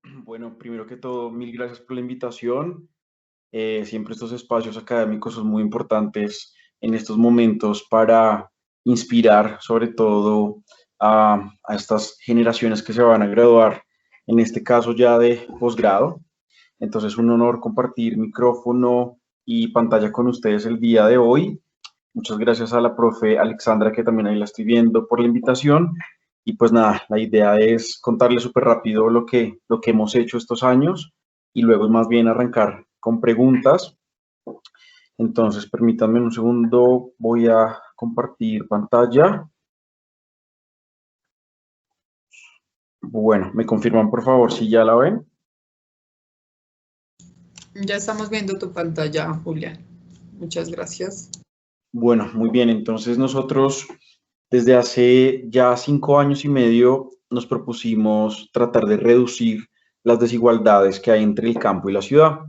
Bueno, primero que todo, mil gracias por la invitación. Siempre estos espacios académicos son muy importantes en estos momentos para inspirar sobre todo a estas generaciones que se van a graduar, en este caso ya de posgrado. Entonces, un honor compartir micrófono y pantalla con ustedes el día de hoy. Muchas gracias a la profe Alexandra, que también ahí la estoy viendo, por la invitación. Y pues nada, la idea es contarles súper rápido lo que hemos hecho estos años y luego más bien arrancar con preguntas. Entonces, permítanme un segundo, voy a compartir pantalla. Bueno, me confirman por favor si ya la ven. Ya estamos viendo tu pantalla, Julián. Muchas gracias. Bueno, muy bien, entonces nosotros desde hace ya 5 años y medio nos propusimos tratar de reducir las desigualdades que hay entre el campo y la ciudad.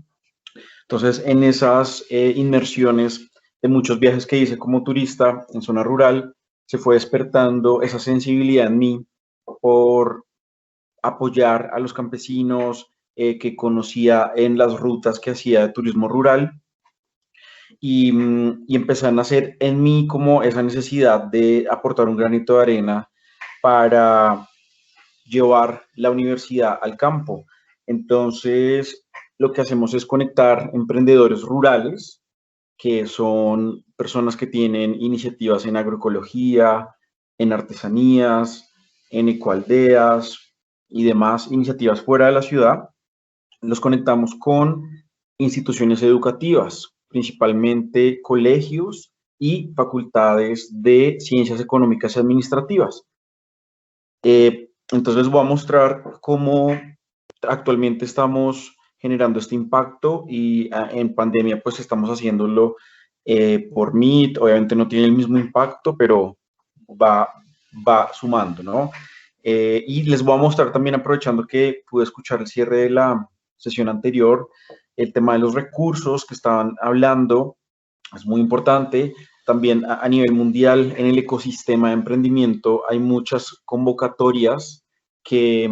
Entonces, en esas inmersiones de muchos viajes que hice como turista en zona rural, se fue despertando esa sensibilidad en mí por apoyar a los campesinos que conocía en las rutas que hacía de turismo rural y empezó a nacer en mí como esa necesidad de aportar un granito de arena para llevar la universidad al campo. Entonces, lo que hacemos es conectar emprendedores rurales, que son personas que tienen iniciativas en agroecología, en artesanías, en ecoaldeas y demás iniciativas fuera de la ciudad. Los conectamos con instituciones educativas, principalmente colegios y facultades de ciencias económicas y administrativas. Entonces les voy a mostrar cómo actualmente estamos generando este impacto y en pandemia pues estamos haciéndolo por Meet. Obviamente no tiene el mismo impacto, pero va, va sumando, ¿no? Y les voy a mostrar también, aprovechando que pude escuchar el cierre de la sesión anterior, el tema de los recursos que estaban hablando, es muy importante. También a nivel mundial, en el ecosistema de emprendimiento, hay muchas convocatorias que,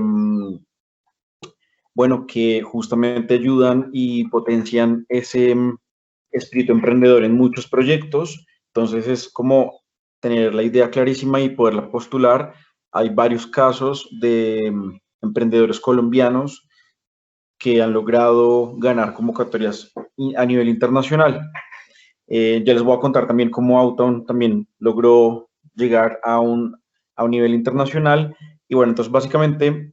bueno, que justamente ayudan y potencian ese espíritu emprendedor en muchos proyectos. Entonces es como tener la idea clarísima y poderla postular. Hay varios casos de emprendedores colombianos que han logrado ganar convocatorias a nivel internacional. Ya les voy a contar también cómo Auton también logró llegar a un nivel internacional. Y bueno, entonces básicamente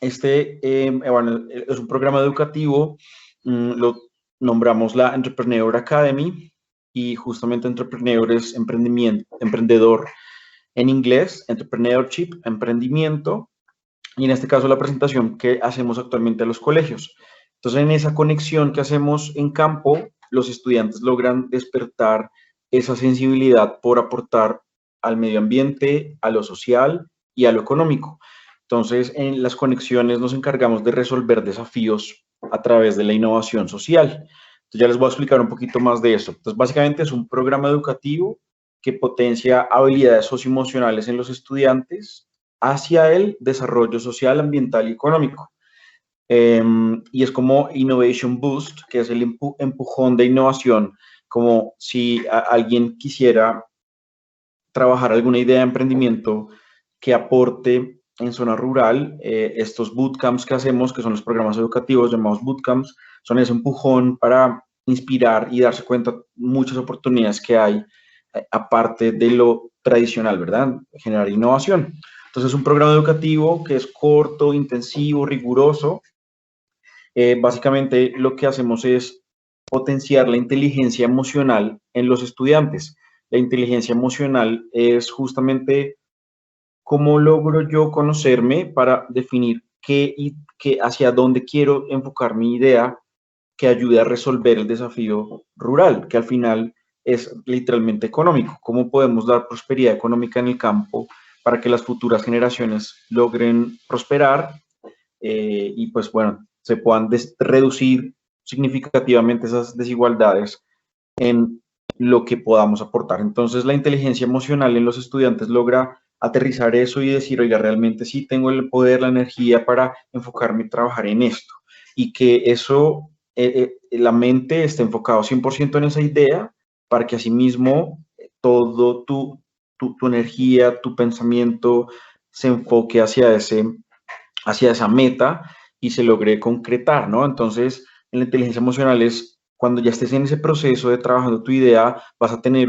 bueno, es un programa educativo, lo nombramos la Entrepreneur Academy, y justamente Entrepreneur es emprendimiento, emprendedor en inglés, Entrepreneurship, emprendimiento, y en este caso la presentación que hacemos actualmente a los colegios. Entonces, en esa conexión que hacemos en campo, los estudiantes logran despertar esa sensibilidad por aportar al medio ambiente, a lo social y a lo económico. Entonces, en las conexiones nos encargamos de resolver desafíos a través de la innovación social. Entonces, ya les voy a explicar un poquito más de eso. Entonces, básicamente es un programa educativo que potencia habilidades socioemocionales en los estudiantes hacia el desarrollo social, ambiental y económico. Y es como Innovation Boost, que es el empujón de innovación, como si alguien quisiera trabajar alguna idea de emprendimiento que aporte en zona rural. Estos bootcamps que hacemos, que son los programas educativos llamados bootcamps, son ese empujón para inspirar y darse cuenta muchas oportunidades que hay, aparte de lo tradicional, ¿verdad? Generar innovación. Entonces, es un programa educativo que es corto, intensivo, riguroso. Básicamente, lo que hacemos es potenciar la inteligencia emocional en los estudiantes. La inteligencia emocional es justamente cómo logro yo conocerme para definir hacia dónde quiero enfocar mi idea que ayude a resolver el desafío rural, que al final es literalmente económico. ¿Cómo podemos dar prosperidad económica en el campo para que las futuras generaciones logren prosperar y pues bueno, se puedan reducir significativamente esas desigualdades en lo que podamos aportar. Entonces, la inteligencia emocional en los estudiantes logra aterrizar eso y decir, oiga, realmente sí tengo el poder, la energía para enfocarme y trabajar en esto. Y que eso, la mente esté enfocado 100% en esa idea para que asimismo todo tu energía, tu pensamiento se enfoque hacia esa meta y se logre concretar, ¿no? Entonces, en la inteligencia emocional es cuando ya estés en ese proceso de trabajando tu idea, vas a tener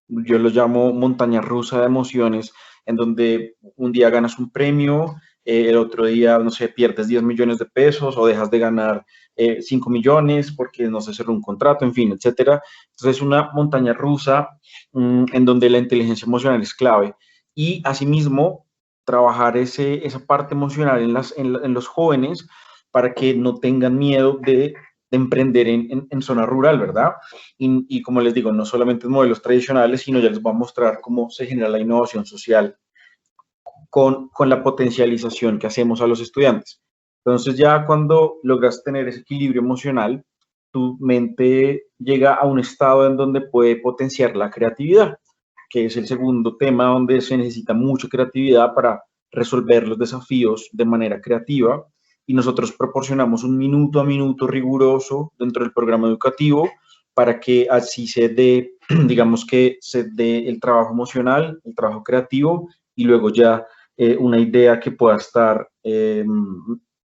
yo lo llamo montaña rusa de emociones, en donde un día ganas un premio, el otro día, no sé, pierdes 10 millones de pesos o dejas de ganar 5 millones porque no se cerró un contrato, en fin, etcétera. Entonces, es una montaña rusa en donde la inteligencia emocional es clave. Y asimismo, trabajar esa parte emocional en los jóvenes para que no tengan miedo de emprender en zona rural, ¿verdad? Y como les digo, no solamente en modelos tradicionales, sino ya les voy a mostrar cómo se genera la innovación social con la potencialización que hacemos a los estudiantes. Entonces ya cuando logras tener ese equilibrio emocional, tu mente llega a un estado en donde puede potenciar la creatividad, que es el segundo tema donde se necesita mucha creatividad para resolver los desafíos de manera creativa. Y nosotros proporcionamos un minuto a minuto riguroso dentro del programa educativo para que así se dé, digamos que se dé el trabajo emocional, el trabajo creativo y luego ya una idea que pueda estar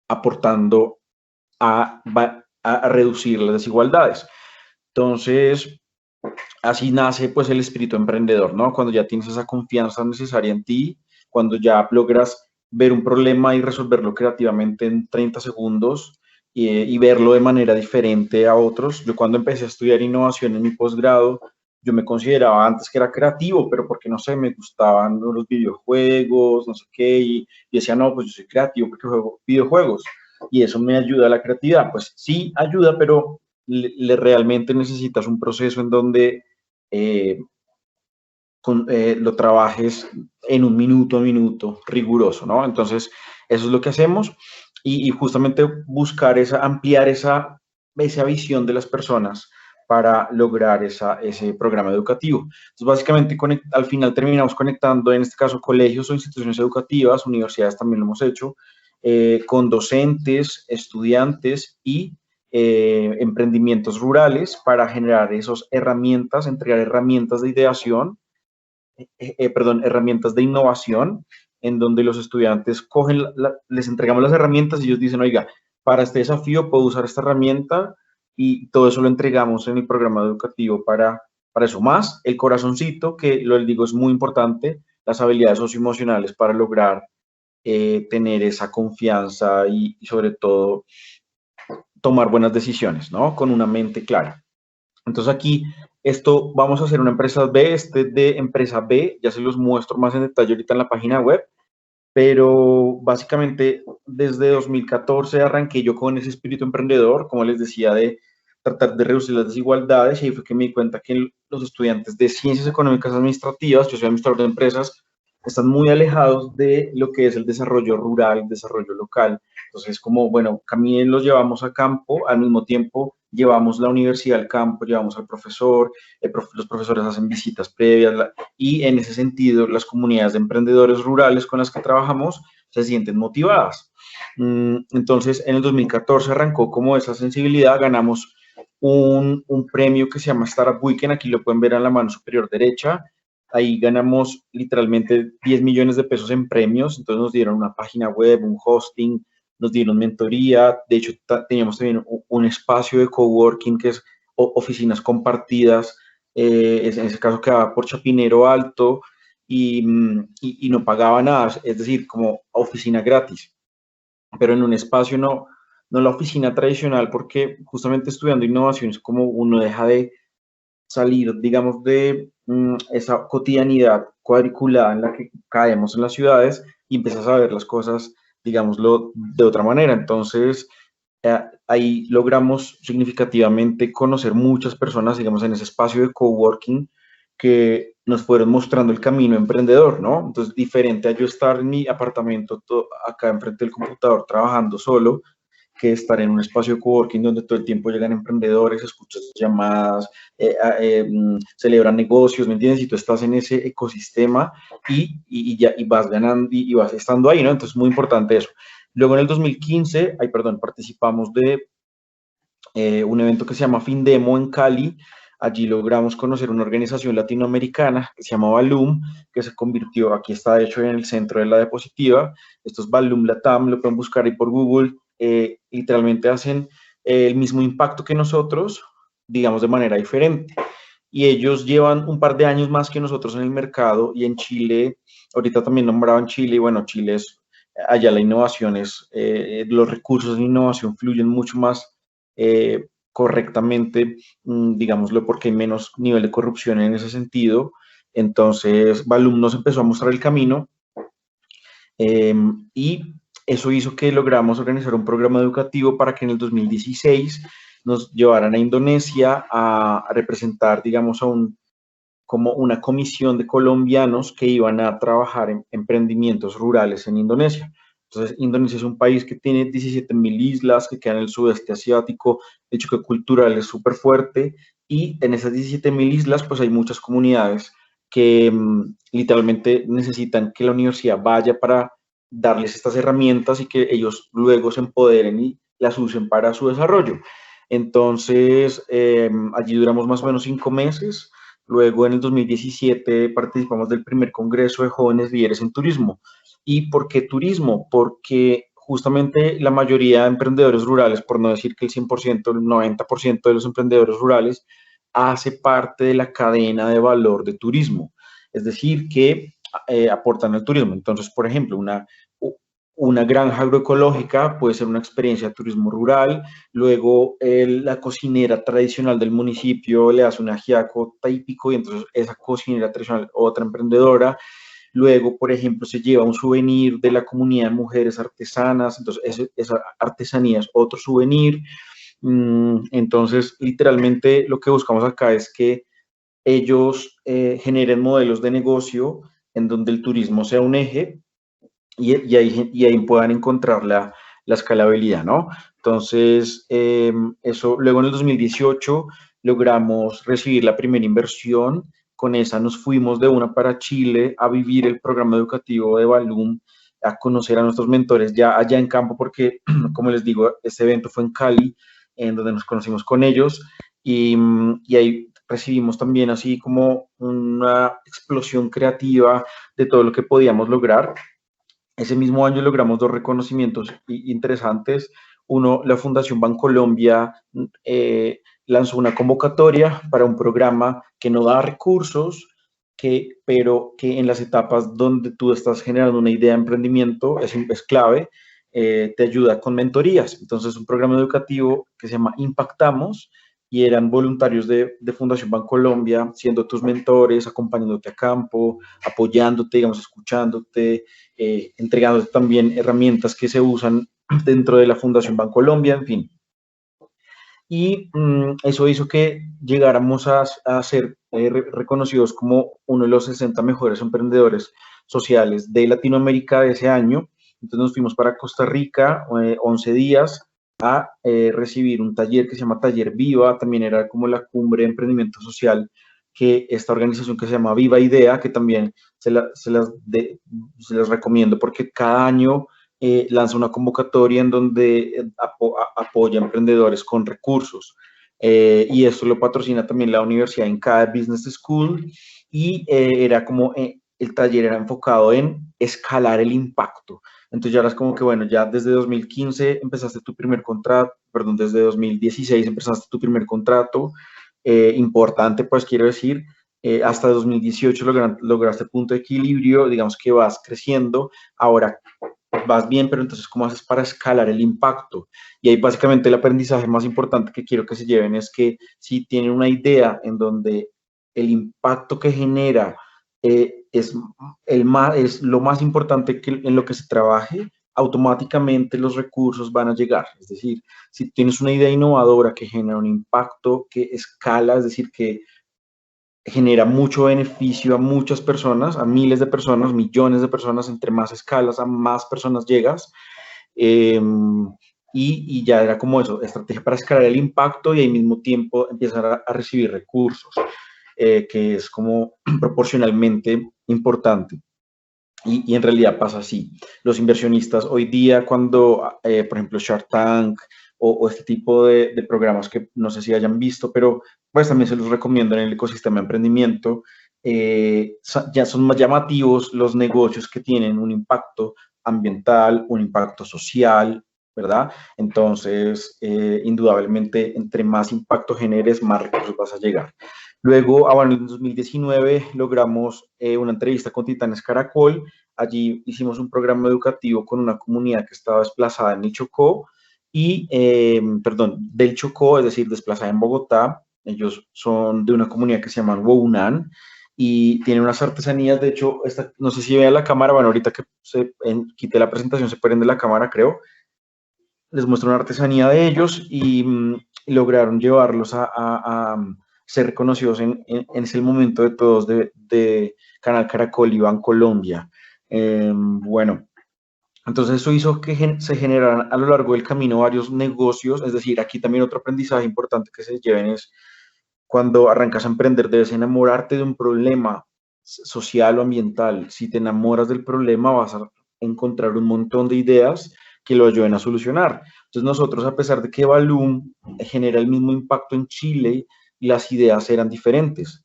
aportando a reducir las desigualdades. Entonces, así nace pues el espíritu emprendedor, ¿no? Cuando ya tienes esa confianza necesaria en ti, cuando ya logras ver un problema y resolverlo creativamente en 30 segundos y verlo de manera diferente a otros. Yo cuando empecé a estudiar innovación en mi posgrado, yo me consideraba antes que era creativo, pero porque no sé, me gustaban los videojuegos, no sé qué, y decía, no, pues yo soy creativo porque juego videojuegos y eso me ayuda a la creatividad. Pues sí, ayuda, pero realmente necesitas un proceso en donde eh, lo trabajes en un minuto a minuto riguroso, ¿no? Entonces, eso es lo que hacemos y justamente buscar ampliar esa visión de las personas para lograr ese programa educativo. Entonces, básicamente, al final terminamos conectando, en este caso, colegios o instituciones educativas, universidades también lo hemos hecho, con docentes, estudiantes y emprendimientos rurales para generar esas herramientas, entregar herramientas de ideación, herramientas de innovación, en donde los estudiantes les entregamos las herramientas y ellos dicen, oiga, para este desafío puedo usar esta herramienta y todo eso lo entregamos en el programa educativo para eso. Más el corazoncito, que lo digo es muy importante, las habilidades socioemocionales para lograr tener esa confianza y sobre todo tomar buenas decisiones, ¿no? Con una mente clara. Entonces aquí, vamos a hacer una empresa B, de empresa B, ya se los muestro más en detalle ahorita en la página web, pero básicamente desde 2014 arranqué yo con ese espíritu emprendedor, como les decía, de tratar de reducir las desigualdades, y ahí fue que me di cuenta que los estudiantes de ciencias económicas administrativas, yo soy administrador de empresas, están muy alejados de lo que es el desarrollo rural, el desarrollo local. Entonces, como, bueno, también los llevamos a campo, al mismo tiempo llevamos la universidad al campo, llevamos al profesor, los profesores hacen visitas previas, y en ese sentido las comunidades de emprendedores rurales con las que trabajamos se sienten motivadas. Entonces, en el 2014 arrancó como esa sensibilidad, ganamos un premio que se llama Startup Weekend, aquí lo pueden ver en la mano superior derecha. Ahí ganamos literalmente 10 millones de pesos en premios, entonces nos dieron una página web, un hosting, nos dieron mentoría, de hecho teníamos también un espacio de coworking que es oficinas compartidas, en ese caso quedaba por Chapinero Alto y no pagaba nada, es decir, como oficina gratis, pero en un espacio no la oficina tradicional, porque justamente estudiando innovación es como uno deja de salir, digamos, de esa cotidianidad cuadriculada en la que caemos en las ciudades y empiezas a ver las cosas, digámoslo, de otra manera. Entonces, ahí logramos significativamente conocer muchas personas, digamos, en ese espacio de coworking que nos fueron mostrando el camino emprendedor, ¿no? Entonces, diferente a yo estar en mi apartamento acá enfrente del computador trabajando solo, que estar en un espacio de coworking donde todo el tiempo llegan emprendedores, escuchas llamadas, celebran negocios, ¿me entiendes? Y tú estás en ese ecosistema y vas ganando y vas estando ahí, ¿no? Entonces, muy importante eso. Luego en el 2015, participamos de un evento que se llama FinDemo en Cali. Allí logramos conocer una organización latinoamericana que se llama Balloom, que se convirtió, aquí está de hecho en el centro de la diapositiva. Esto es Balloom Latam, lo pueden buscar ahí por Google. Literalmente hacen el mismo impacto que nosotros, digamos de manera diferente. Y ellos llevan un par de años más que nosotros en el mercado, y en Chile, ahorita también nombraban Chile, y bueno, Chile es, allá la innovación es, los recursos de innovación fluyen mucho más correctamente, digámoslo, porque hay menos nivel de corrupción en ese sentido. Entonces, Balloom nos empezó a mostrar el camino, y eso hizo que logramos organizar un programa educativo para que en el 2016 nos llevaran a Indonesia a representar, digamos, como una comisión de colombianos que iban a trabajar en emprendimientos rurales en Indonesia. Entonces, Indonesia es un país que tiene 17.000 islas, que queda en el sudeste asiático, de hecho que cultural es súper fuerte, y en esas 17.000 islas pues hay muchas comunidades que literalmente necesitan que la universidad vaya para darles estas herramientas y que ellos luego se empoderen y las usen para su desarrollo. Entonces, allí duramos más o menos 5 meses. Luego, en el 2017, participamos del primer Congreso de Jóvenes Líderes en Turismo. ¿Y por qué turismo? Porque justamente la mayoría de emprendedores rurales, por no decir que el 100%, el 90% de los emprendedores rurales, hace parte de la cadena de valor de turismo. Es decir, que aportan al turismo. Entonces, por ejemplo, una granja agroecológica puede ser una experiencia de turismo rural. Luego, la cocinera tradicional del municipio le hace un ajiaco típico y entonces esa cocinera tradicional, otra emprendedora. Luego, por ejemplo, se lleva un souvenir de la comunidad de mujeres artesanas, entonces esa artesanía es otro souvenir. Entonces, literalmente lo que buscamos acá es que ellos generen modelos de negocio en donde el turismo sea un eje, y ahí puedan encontrar la escalabilidad, ¿no? Entonces, eso, luego en el 2018 logramos recibir la primera inversión. Con esa nos fuimos de una para Chile a vivir el programa educativo de Balloom, a conocer a nuestros mentores ya allá en campo, porque, como les digo, este evento fue en Cali, en donde nos conocimos con ellos, y ahí recibimos también así como una explosión creativa de todo lo que podíamos lograr. Ese mismo año logramos 2 reconocimientos interesantes. Uno, la Fundación Bancolombia lanzó una convocatoria para un programa que no da recursos, pero que en las etapas donde tú estás generando una idea de emprendimiento es clave, te ayuda con mentorías. Entonces, un programa educativo que se llama Impactamos, y eran voluntarios de Fundación Bancolombia, siendo tus mentores, acompañándote a campo, apoyándote, digamos, escuchándote, entregándote también herramientas que se usan dentro de la Fundación Bancolombia, en fin. Y eso hizo que llegáramos a ser reconocidos como uno de los 60 mejores emprendedores sociales de Latinoamérica de ese año. Entonces nos fuimos para Costa Rica 11 días a recibir un taller que se llama Taller Viva. También era como la cumbre de emprendimiento social que esta organización que se llama Viva Idea, que también se las recomiendo porque cada año lanza una convocatoria en donde apoya a emprendedores con recursos. Y esto lo patrocina también la Universidad Incada Business School, y era como el taller era enfocado en escalar el impacto. Entonces ya eras como que, bueno, ya desde 2015 empezaste tu primer contrato, perdón, desde 2016 empezaste tu primer contrato, importante, pues quiero decir, hasta 2018 lograste punto de equilibrio, digamos que vas creciendo, ahora vas bien, pero entonces, ¿cómo haces para escalar el impacto? Y ahí básicamente el aprendizaje más importante que quiero que se lleven es que si tienen una idea en donde el impacto que genera es lo más importante que en lo que se trabaje, automáticamente los recursos van a llegar. Es decir, si tienes una idea innovadora que genera un impacto que escala, es decir, que genera mucho beneficio a muchas personas, a miles de personas, millones de personas, entre más escalas, a más personas llegas. y ya era como eso, estrategia para escalar el impacto y al mismo tiempo empezar a recibir recursos, que es como proporcionalmente importante. Y en realidad pasa así. Los inversionistas hoy día, cuando, por ejemplo, Shark Tank o este tipo de programas que no sé si hayan visto, pero pues también se los recomiendo en el ecosistema de emprendimiento, ya son más llamativos los negocios que tienen un impacto ambiental, un impacto social, ¿verdad? Entonces, indudablemente, entre más impacto generes, más recursos vas a llegar. Luego, bueno, en 2019 logramos una entrevista con Titanes Caracol. Allí hicimos un programa educativo con una comunidad que estaba desplazada en el Chocó perdón, del Chocó, es decir, desplazada en Bogotá. Ellos son de una comunidad que se llama Wounan y tienen unas artesanías. De hecho, no sé si vean la cámara, bueno, ahorita que quité la presentación se prende la cámara, creo. Les muestro una artesanía de ellos y lograron llevarlos a ser reconocidos en ese momento de todos de Canal Caracol y Bancolombia. Bueno, entonces eso hizo que se generaran a lo largo del camino varios negocios, es decir, aquí también otro aprendizaje importante que se lleven es cuando arrancas a emprender debes enamorarte de un problema social o ambiental. Si te enamoras del problema vas a encontrar un montón de ideas que lo ayuden a solucionar. Entonces nosotros, a pesar de que Balloon genera el mismo impacto en Chile, las ideas eran diferentes.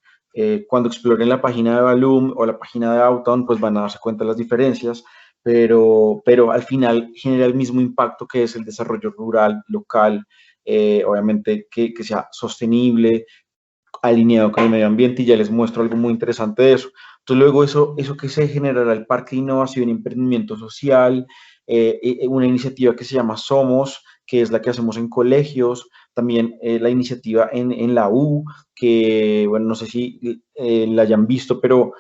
Cuando exploren la página de Balloon o la página de Auton, pues van a darse cuenta de las diferencias, pero al final genera el mismo impacto que es el desarrollo rural, local, obviamente que sea sostenible, alineado con el medio ambiente, y ya les muestro algo muy interesante de eso. Entonces luego eso que se generará el Parque de Innovación y Emprendimiento Social, una iniciativa que se llama Somos, que es la que hacemos en colegios, también la iniciativa en la U, que bueno, no sé si la hayan visto, pero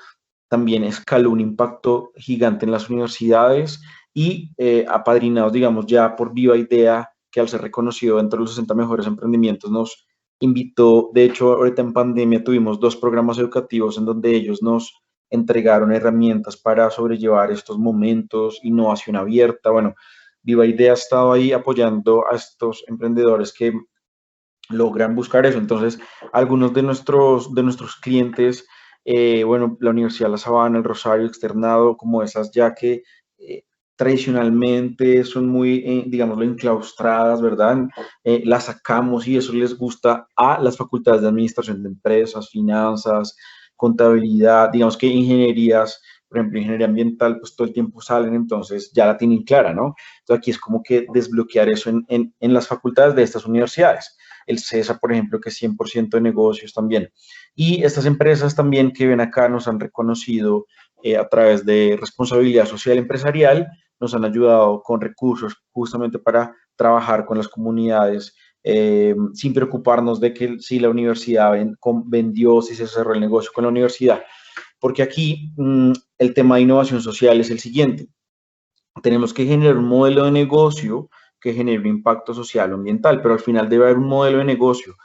también escaló un impacto gigante en las universidades y apadrinados, digamos, ya por Viva Idea, que al ser reconocido entre los 60 mejores emprendimientos nos invitó. De hecho, ahorita en pandemia tuvimos 2 programas educativos en donde ellos nos entregaron herramientas para sobrellevar estos momentos, innovación abierta. Bueno, Viva Idea ha estado ahí apoyando a estos emprendedores que logran buscar eso. Entonces, algunos de nuestros clientes, bueno, la Universidad de La Sabana, el Rosario Externado, como esas ya que tradicionalmente son muy, digámoslo, enclaustradas, ¿verdad? Las sacamos y eso les gusta a las facultades de administración de empresas, finanzas, contabilidad, digamos que ingenierías, por ejemplo, ingeniería ambiental, pues todo el tiempo salen, entonces ya la tienen clara, ¿no? Entonces aquí es como que desbloquear eso en las facultades de estas universidades. El CESA, por ejemplo, que es 100% de negocios también. Y estas empresas también que ven acá nos han reconocido a través de responsabilidad social empresarial, nos han ayudado con recursos justamente para trabajar con las comunidades sin preocuparnos de que si la universidad vendió, si se cerró el negocio con la universidad. Porque aquí el tema de innovación social es el siguiente. Tenemos que generar un modelo de negocio que genere un impacto social o ambiental, pero al final debe haber un modelo de negocio.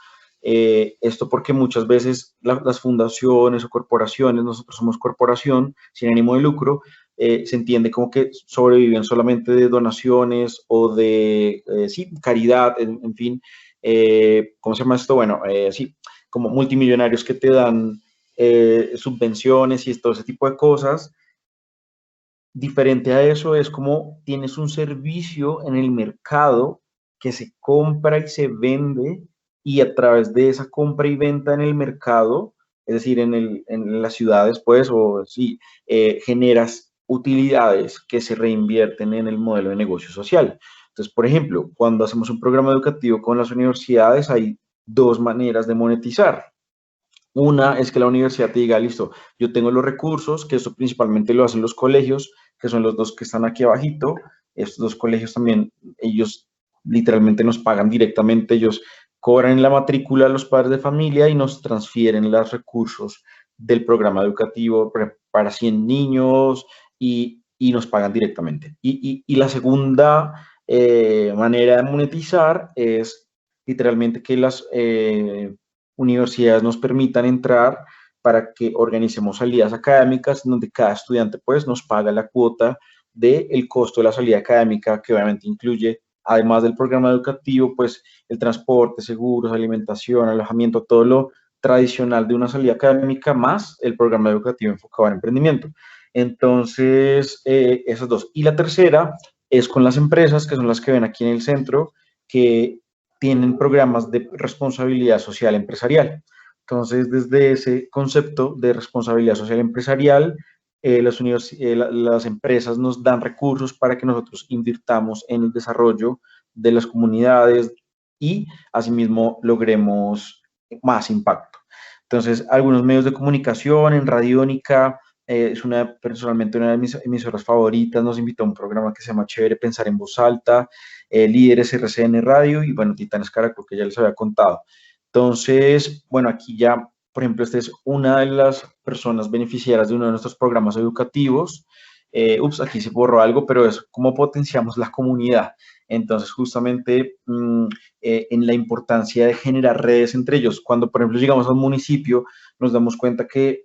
Esto porque muchas veces las fundaciones o corporaciones, nosotros somos corporación sin ánimo de lucro, se entiende como que sobreviven solamente de donaciones o de, sí, caridad, en fin. ¿Cómo se llama esto? Bueno, sí, como multimillonarios que te dan subvenciones y todo ese tipo de cosas. Diferente a eso es como tienes un servicio en el mercado que se compra y se vende, y a través de esa compra y venta en el mercado, es decir, en las ciudades, pues, o sí, generas utilidades que se reinvierten en el modelo de negocio social. Entonces, por ejemplo, cuando hacemos un programa educativo con las universidades, hay 2 maneras de monetizar. Una es que la universidad te diga, listo, yo tengo los recursos, que eso principalmente lo hacen los colegios, que son los 2 que están aquí abajito. Estos 2 colegios también, ellos literalmente nos pagan directamente, ellos cobran en la matrícula a los padres de familia y nos transfieren los recursos del programa educativo para 100 niños y nos pagan directamente. Y la segunda manera de monetizar es literalmente que las universidades nos permitan entrar para que organicemos salidas académicas donde cada estudiante pues nos paga la cuota del costo de la salida académica, que obviamente incluye además del programa educativo, pues el transporte, seguros, alimentación, alojamiento, todo lo tradicional de una salida académica, más el programa educativo enfocado en emprendimiento. Entonces, esas dos. Y la tercera es con las empresas, que son las que ven aquí en el centro, que tienen programas de responsabilidad social empresarial. Entonces, desde ese concepto de responsabilidad social empresarial, las empresas nos dan recursos para que nosotros invirtamos en el desarrollo de las comunidades y asimismo logremos más impacto. Entonces, algunos medios de comunicación, en Radiónica, personalmente una de mis emisoras favoritas, nos invitó a un programa que se llama Chévere Pensar en Voz Alta, Líderes RCN Radio y bueno, Titanes Caracol, que ya les había contado. Entonces, bueno, aquí ya, por ejemplo, esta es una de las personas beneficiarias de uno de nuestros programas educativos. Aquí se borró algo, pero es cómo potenciamos la comunidad. Entonces, justamente en la importancia de generar redes entre ellos. Cuando, por ejemplo, llegamos a un municipio, nos damos cuenta que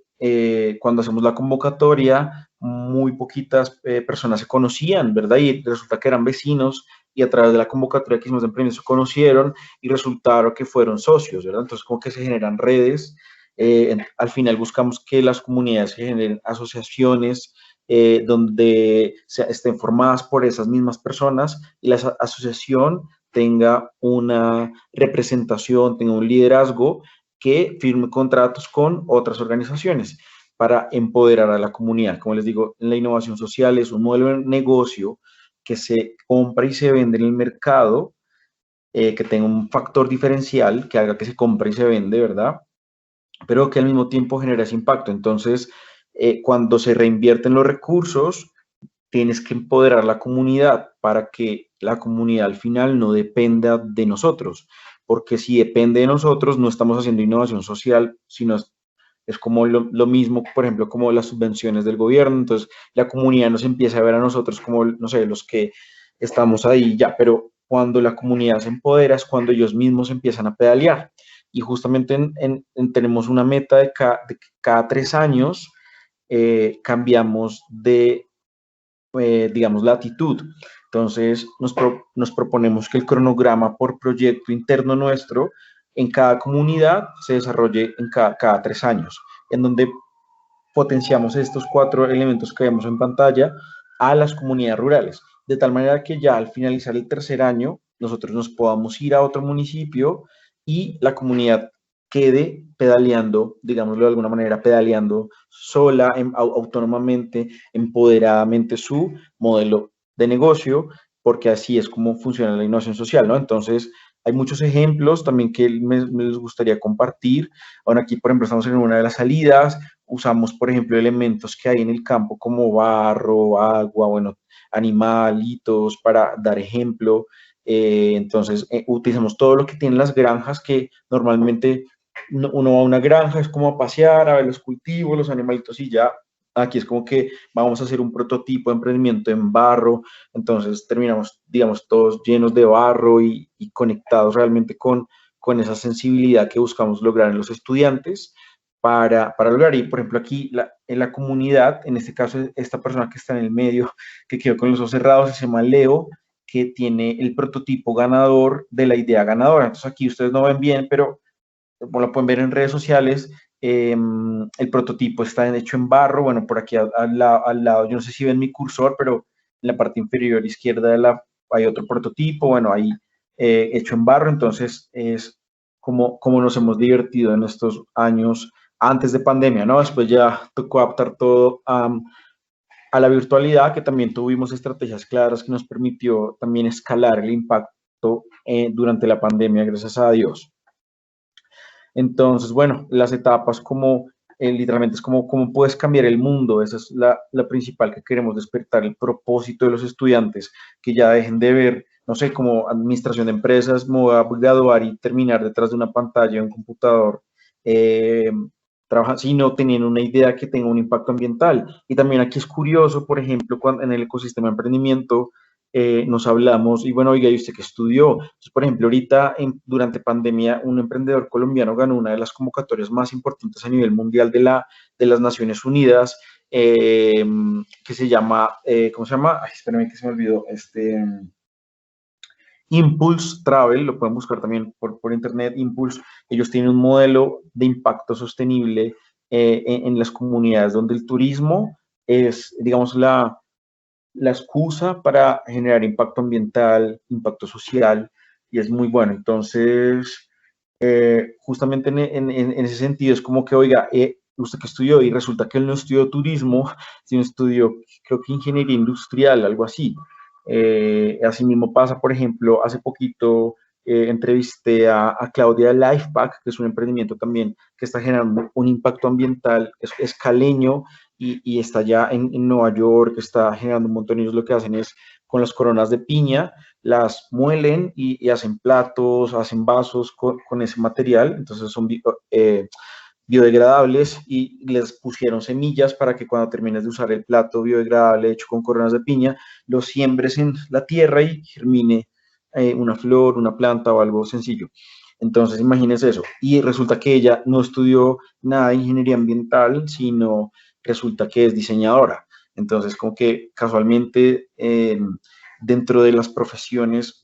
cuando hacemos la convocatoria, muy poquitas personas se conocían, ¿verdad? Y resulta que eran vecinos y a través de la convocatoria que hicimos de emprendimiento se conocieron y resultaron que fueron socios, ¿verdad? Entonces, como que se generan redes. Al final buscamos que las comunidades se generen asociaciones donde estén formadas por esas mismas personas y la asociación tenga una representación, tenga un liderazgo que firme contratos con otras organizaciones para empoderar a la comunidad. Como les digo, la innovación social es un modelo de negocio que se compra y se vende en el mercado, que tenga un factor diferencial que haga que se compre y se vende, ¿verdad? Pero que al mismo tiempo genera ese impacto. Entonces, cuando se reinvierten los recursos, tienes que empoderar a la comunidad para que la comunidad al final no dependa de nosotros, porque si depende de nosotros, no estamos haciendo innovación social, sino es como lo mismo, por ejemplo, como las subvenciones del gobierno. Entonces la comunidad nos empieza a ver a nosotros como, no sé, los que estamos ahí ya, pero cuando la comunidad se empodera es cuando ellos mismos empiezan a pedalear. Y justamente tenemos una meta de que cada 3 años cambiamos de digamos, la actitud. Entonces, nos proponemos que el cronograma por proyecto interno nuestro en cada comunidad se desarrolle en cada 3 años, en donde potenciamos estos 4 elementos que vemos en pantalla a las comunidades rurales, de tal manera que ya al finalizar el tercer año, nosotros nos podamos ir a otro municipio y la comunidad quede pedaleando, digámoslo de alguna manera, pedaleando sola, autónomamente, empoderadamente su modelo de negocio, porque así es como funciona la innovación social, ¿no? Entonces, hay muchos ejemplos también que me les gustaría compartir. Ahora aquí, por ejemplo, estamos en una de las salidas, usamos, por ejemplo, elementos que hay en el campo como barro, agua, bueno, animalitos para dar ejemplo. Entonces, utilizamos todo lo que tienen las granjas, que normalmente uno va a una granja, es como a pasear, a ver los cultivos, los animalitos y ya. Aquí es como que vamos a hacer un prototipo de emprendimiento en barro, entonces terminamos, digamos, todos llenos de barro y conectados realmente con esa sensibilidad que buscamos lograr en los estudiantes para lograr. Y, por ejemplo, aquí en la comunidad, en este caso, esta persona que está en el medio, que quedó con los ojos cerrados, se llama Leo, que tiene el prototipo ganador de la idea ganadora. Entonces, aquí ustedes no ven bien, pero como lo pueden ver en redes sociales, el prototipo está hecho en barro. Bueno, por aquí al lado, yo no sé si ven mi cursor, pero en la parte inferior izquierda hay otro prototipo, bueno, ahí hecho en barro. Entonces es como nos hemos divertido en estos años antes de pandemia, ¿no? Después ya tocó adaptar todo a la virtualidad, que también tuvimos estrategias claras que nos permitió también escalar el impacto durante la pandemia, gracias a Dios. Entonces, bueno, las etapas como literalmente es como cómo puedes cambiar el mundo. Esa es la principal que queremos despertar, el propósito de los estudiantes, que ya dejen de ver, no sé, como administración de empresas, me voy a graduar y terminar detrás de una pantalla de un computador, eh, sino teniendo una idea que tenga un impacto ambiental. Y también aquí es curioso, por ejemplo, cuando en el ecosistema de emprendimiento nos hablamos, y bueno, oiga, ¿y usted qué estudió? Entonces, por ejemplo, ahorita durante pandemia, un emprendedor colombiano ganó una de las convocatorias más importantes a nivel mundial de las Naciones Unidas, que se llama, ¿cómo se llama? Ay, espérame que se me olvidó, Impulse Travel, lo pueden buscar también por internet, Impulse, ellos tienen un modelo de impacto sostenible en las comunidades donde el turismo es, digamos, la excusa para generar impacto ambiental, impacto social, y es muy bueno. Entonces, justamente en ese sentido es como que, oiga, usted que estudió y resulta que él no estudió turismo, sino estudió, creo que ingeniería industrial, algo así. Asimismo pasa, por ejemplo, hace poquito entrevisté a Claudia de Lifepack, que es un emprendimiento también que está generando un impacto ambiental, es caleño y está ya en Nueva York, está generando un montón. Ellos lo que hacen es con las coronas de piña, las muelen y hacen platos, hacen vasos con ese material, entonces son biodegradables y les pusieron semillas para que cuando termines de usar el plato biodegradable hecho con coronas de piña, lo siembres en la tierra y germine una flor, una planta o algo sencillo. Entonces, imagínense eso. Y resulta que ella no estudió nada de ingeniería ambiental, sino resulta que es diseñadora. Entonces, como que casualmente dentro de las profesiones,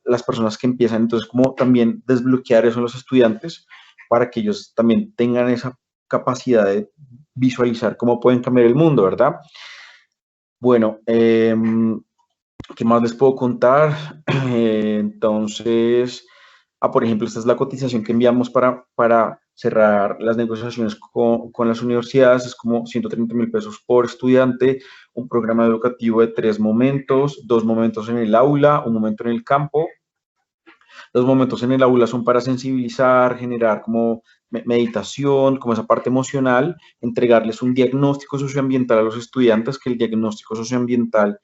las personas que empiezan, entonces, como también desbloquear eso en los estudiantes para que ellos también tengan esa capacidad de visualizar cómo pueden cambiar el mundo, ¿verdad? Bueno, ¿qué más les puedo contar? Entonces, por ejemplo, esta es la cotización que enviamos para cerrar las negociaciones con las universidades, es como 130.000 pesos por estudiante, un programa educativo de 3 momentos, 2 momentos en el aula, un momento en el campo. Los momentos en el aula son para sensibilizar, generar como meditación, como esa parte emocional, entregarles un diagnóstico socioambiental a los estudiantes, que el diagnóstico socioambiental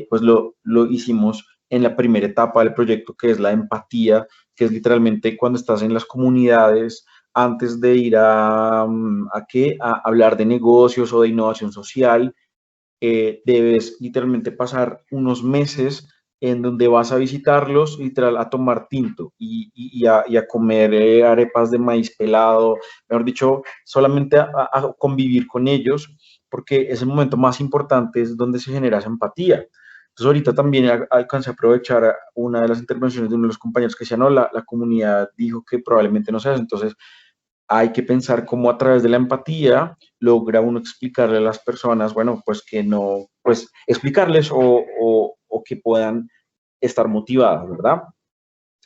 pues lo hicimos en la primera etapa del proyecto, que es la empatía, que es literalmente cuando estás en las comunidades, antes de ir a hablar de negocios o de innovación social, debes literalmente pasar unos meses en donde vas a visitarlos, literal, a tomar tinto y a comer arepas de maíz pelado, mejor dicho, solamente a convivir con ellos, porque ese momento más importante es donde se genera esa empatía. Entonces ahorita también alcancé a aprovechar una de las intervenciones de uno de los compañeros que decía, no, la comunidad dijo que probablemente no se hace, entonces hay que pensar cómo a través de la empatía logra uno explicarle a las personas, bueno, pues que no, pues explicarles o que puedan estar motivadas, ¿verdad?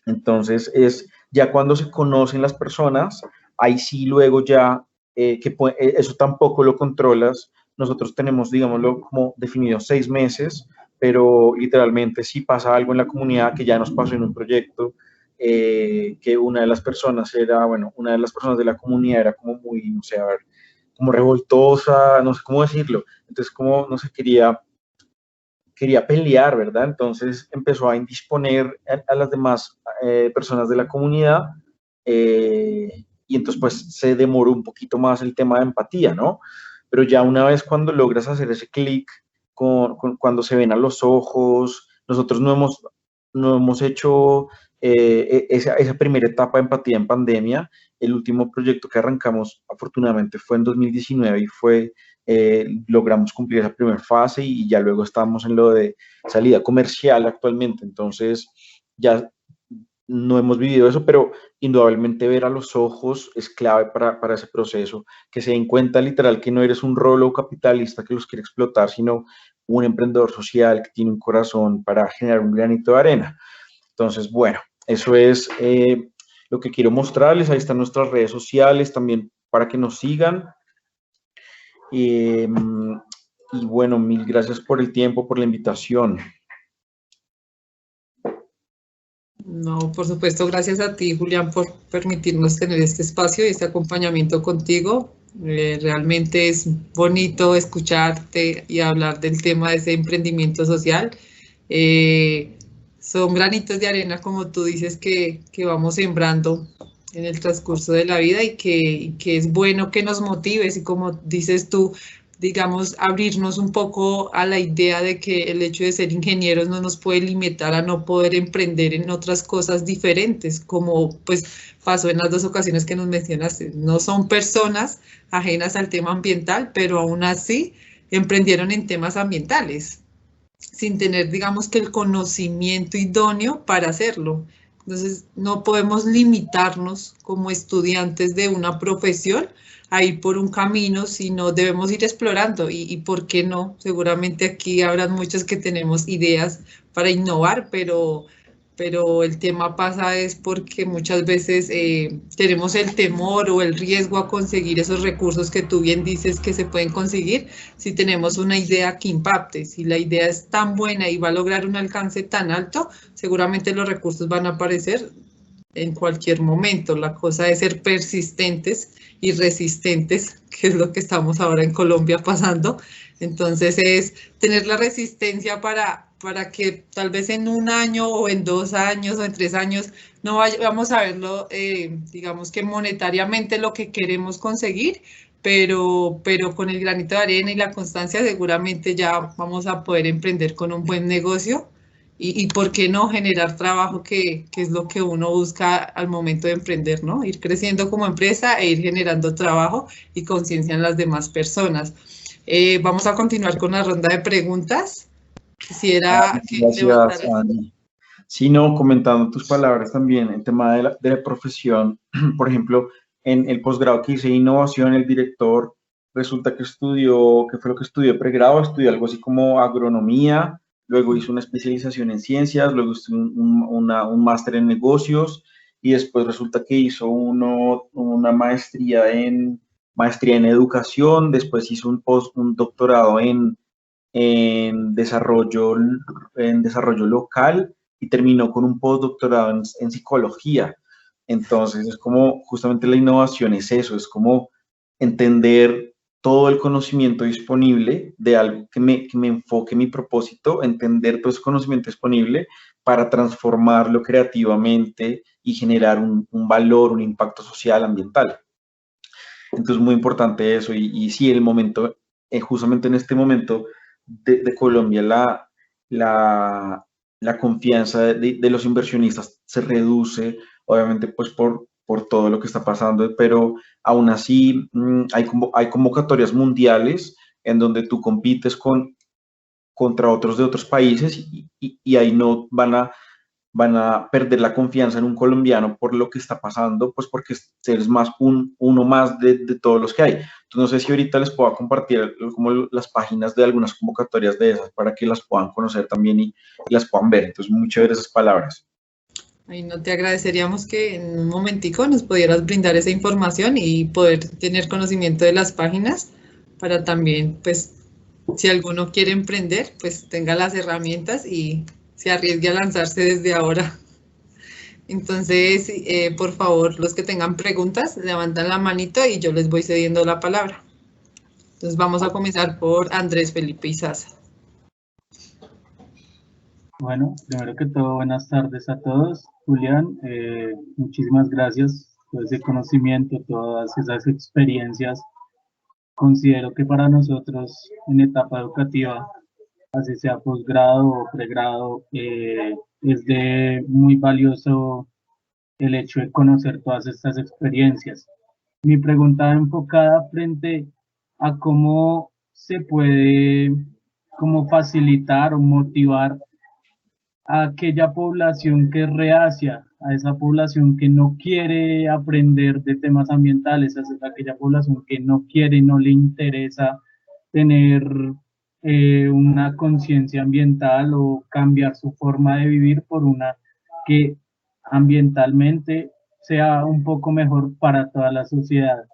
Entonces es ya cuando se conocen las personas, ahí sí luego ya, eso tampoco lo controlas. Nosotros tenemos, digámoslo, como definido 6 meses, pero literalmente si pasa algo en la comunidad que ya nos pasó en un proyecto, que una de las personas era, bueno, una de las personas de la comunidad era como muy, no sé, a ver, como revoltosa, no sé cómo decirlo. Entonces, como no se quería pelear, ¿verdad? Entonces empezó a indisponer a las demás personas de la comunidad y entonces pues se demoró un poquito más el tema de empatía, ¿no? Pero ya una vez cuando logras hacer ese clic, cuando se ven a los ojos, nosotros no hemos hecho esa primera etapa de empatía en pandemia. El último proyecto que arrancamos afortunadamente fue en 2019 y logramos cumplir esa primera fase y ya luego estamos en lo de salida comercial actualmente. Entonces ya no hemos vivido eso, pero indudablemente ver a los ojos es clave para ese proceso, que se den cuenta literal que no eres un rolo capitalista que los quiere explotar, sino un emprendedor social que tiene un corazón para generar un granito de arena. Entonces, bueno, eso es lo que quiero mostrarles. Ahí están nuestras redes sociales también para que nos sigan. Y bueno, mil gracias por el tiempo, por la invitación. No, por supuesto, gracias a ti, Julián, por permitirnos tener este espacio y este acompañamiento contigo. Realmente es bonito escucharte y hablar del tema de ese emprendimiento social. Son granitos de arena, como tú dices, que vamos sembrando en el transcurso de la vida y que es bueno que nos motives y como dices tú, digamos, abrirnos un poco a la idea de que el hecho de ser ingenieros no nos puede limitar a no poder emprender en otras cosas diferentes, como pues pasó en las dos ocasiones que nos mencionaste. No son personas ajenas al tema ambiental, pero aún así emprendieron en temas ambientales. sin tener, digamos que el conocimiento idóneo para hacerlo. Entonces, no podemos limitarnos como estudiantes de una profesión a ir por un camino, sino debemos ir explorando. Y por qué no? Seguramente aquí habrán muchos que tenemos ideas para innovar, pero el tema pasa es porque muchas veces tenemos el temor o el riesgo a conseguir esos recursos que tú bien dices que se pueden conseguir si tenemos una idea que impacte. Si la idea es tan buena y va a lograr un alcance tan alto, seguramente los recursos van a aparecer en cualquier momento. La cosa es ser persistentes y resistentes, que es lo que estamos ahora en Colombia pasando. Entonces es tener la resistencia para que tal vez en un año o en 2 años o en 3 años no vamos a verlo, digamos que monetariamente lo que queremos conseguir, pero con el granito de arena y la constancia seguramente ya vamos a poder emprender con un buen negocio y por qué no generar trabajo, que es lo que uno busca al momento de emprender, ¿no? Ir creciendo como empresa e ir generando trabajo y conciencia en las demás personas. Vamos a continuar con la ronda de preguntas. Quisiera que Gracias, levantaras. Andy. Sí, no, comentando tus palabras también, el tema de la profesión, por ejemplo, en el posgrado que hice de innovación, el director resulta que estudió, ¿qué fue lo que estudió de pregrado? Estudió algo así como agronomía, luego hizo una especialización en ciencias, luego hizo un máster en negocios y después resulta que hizo una maestría en educación, después hizo un doctorado en desarrollo, en desarrollo local y terminó con un postdoctorado en psicología. Entonces, es como justamente la innovación es eso, es como entender todo el conocimiento disponible de algo que me enfoque mi propósito, entender todo ese conocimiento disponible para transformarlo creativamente y generar un valor, un impacto social, ambiental. Entonces, muy importante eso. Y sí, el momento, justamente en este momento de Colombia, la, la confianza de los inversionistas se reduce, obviamente, pues por todo lo que está pasando, pero aún así hay convocatorias mundiales en donde tú compites contra otros de otros países y ahí no van a perder la confianza en un colombiano por lo que está pasando, pues porque eres más uno más de todos los que hay. Entonces, no sé si ahorita les puedo compartir como las páginas de algunas convocatorias de esas para que las puedan conocer también y las puedan ver. Entonces, muchas gracias esas palabras. Ahí no te agradeceríamos que en un momentico nos pudieras brindar esa información y poder tener conocimiento de las páginas para también, pues, si alguno quiere emprender, pues tenga las herramientas y se arriesgue a lanzarse desde ahora. Entonces, por favor, los que tengan preguntas, levantan la manito y yo les voy cediendo la palabra. Entonces, vamos a comenzar por Andrés Felipe Izaza. Bueno, primero que todo, buenas tardes a todos. Julián, muchísimas gracias por ese conocimiento, todas esas experiencias. Considero que para nosotros en etapa educativa, así sea posgrado o pregrado, es de muy valioso el hecho de conocer todas estas experiencias. Mi pregunta va enfocada frente a cómo se puede, cómo facilitar o motivar a aquella población que es reacia, a esa población que no quiere aprender de temas ambientales, a aquella población que no quiere, no le interesa tener una conciencia ambiental o cambiar su forma de vivir por una que ambientalmente sea un poco mejor para toda la sociedad.